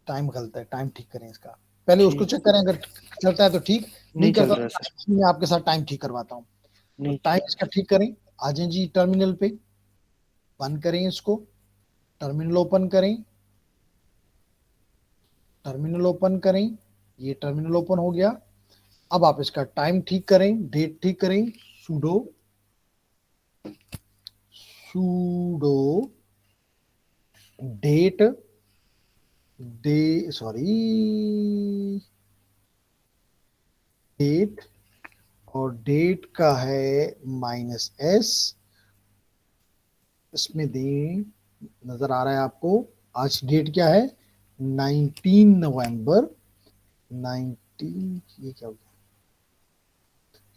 टाइम गलत है, टाइम ठीक करें इसका। पहले उसको ठीक, चेक करें, अगर चलता है तो ठीक, नहीं नहीं चल करता रहा सर, तो मैं आपके साथ टाइम ठीक करवाता हूँ। तो नहीं चल टाइम रहा। इसका ठीक करें। आ जाएं जी टर्मिनल पे, बंद करें इसको, टर्मिनल ओपन करें, टर्मिनल ओपन करें, ये टर्मिनल ओपन हो गया। अब आप इसका टाइम ठीक करें, डेट ठीक करें, sudo sudo date day sorry date, और डेट का है -s, इसमें दें, नजर आ रहा है आपको। आज डेट क्या है, 19 नवंबर 19, ये क्या हो गया,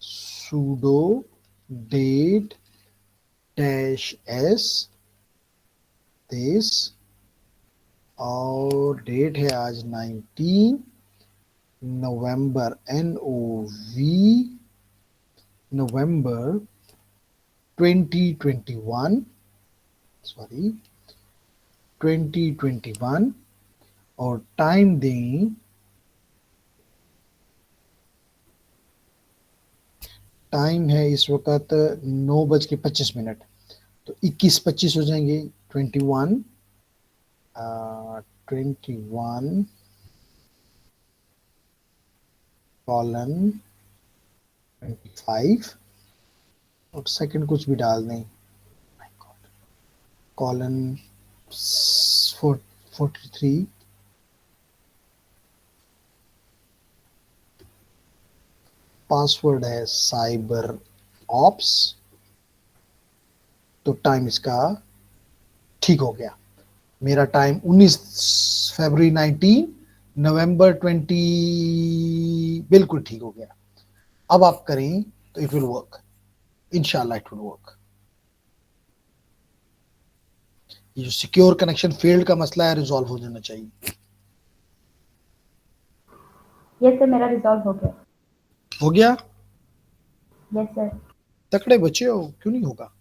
sudo date dash s this, और डेट है आज 19 नवंबर, NOV नवंबर 2021, सॉरी 2021, और टाइम दें टाइम है इस वक्त 9:25, तो 21:25 हो जाएंगे। 21 कॉलन 25, और सेकंड कुछ भी डाल दें, कॉलन 43, पासवर्ड है साइबर ऑप्स। तो टाइम इसका ठीक हो गया। मेरा टाइम 19 फरवरी 19 नवंबर 20 बिल्कुल ठीक हो गया। अब आप करें तो इट विल वर्क, इंशाल्लाह इट विल वर्क। ये जो सिक्योर कनेक्शन फील्ड का मसला है रिजॉल्व हो जाना चाहिए। यस सर, मेरा रिजॉल्व हो गया। हो गया? Yes sir. तकड़े बच्चे हो, क्यों नहीं होगा?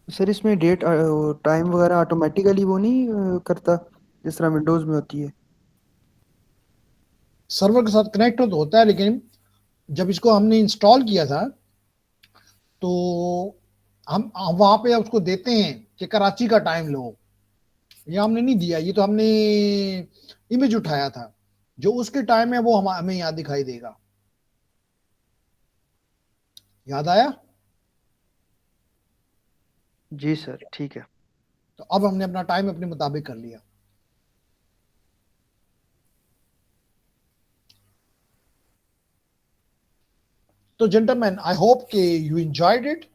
सर इसमें डेट टाइम वगैरह ऑटोमेटिकली वो नहीं करता जिस तरह विंडोज में होती है? सर्वर के साथ कनेक्ट तो होता है, लेकिन जब इसको हमने इंस्टॉल किया था तो हम वहां पे उसको देते हैं कि कराची का टाइम लो। ये हमने नहीं दिया, ये तो हमने इमेज उठाया था। जो उसके टाइम है वो हमें यहाँ दिखाई देगा। याद आया? जी सर, ठीक है। तो अब हमने अपना टाइम अपने मुताबिक कर लिया। तो जेंटलमैन, आई होप कि यू एंजॉयड इट।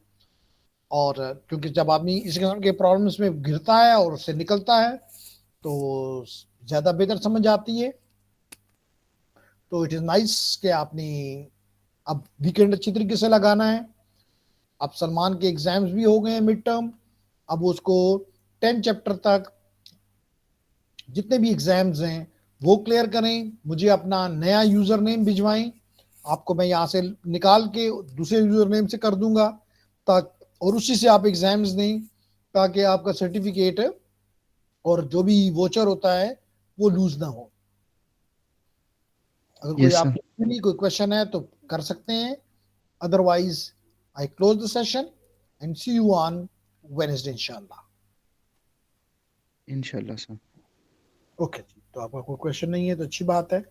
और क्योंकि जब आदमी इस किस्म के प्रॉब्लम्स में गिरता है और उससे निकलता है तो ज्यादा बेहतर समझ आती है। तो इट इज नाइस कि आपने अब वीकेंड अच्छी तरीके से लगाना है। अब सलमान के एग्जाम्स भी हो गए हैं मिड टर्म। अब उसको 10 चैप्टर तक जितने भी एग्जाम्स हैं वो क्लियर करें। मुझे अपना नया यूजर नेम भिजवाएं, आपको मैं यहाँ से निकाल के दूसरे यूजर नेम से कर दूंगा, और उसी से आप एग्जाम्स दें ताकि आपका सर्टिफिकेट और जो भी वोचर होता है वो लूज ना हो। अगर कोई यस सर। आपको कोई क्वेश्चन है तो कर सकते हैं, otherwise I close the session and see you on Wednesday इंशाल्लाह। इंशाल्लाह सर। ओके जी, तो आपका कोई क्वेश्चन नहीं है तो अच्छी बात है।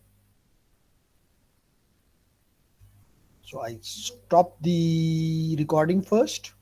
So I stop the recording first.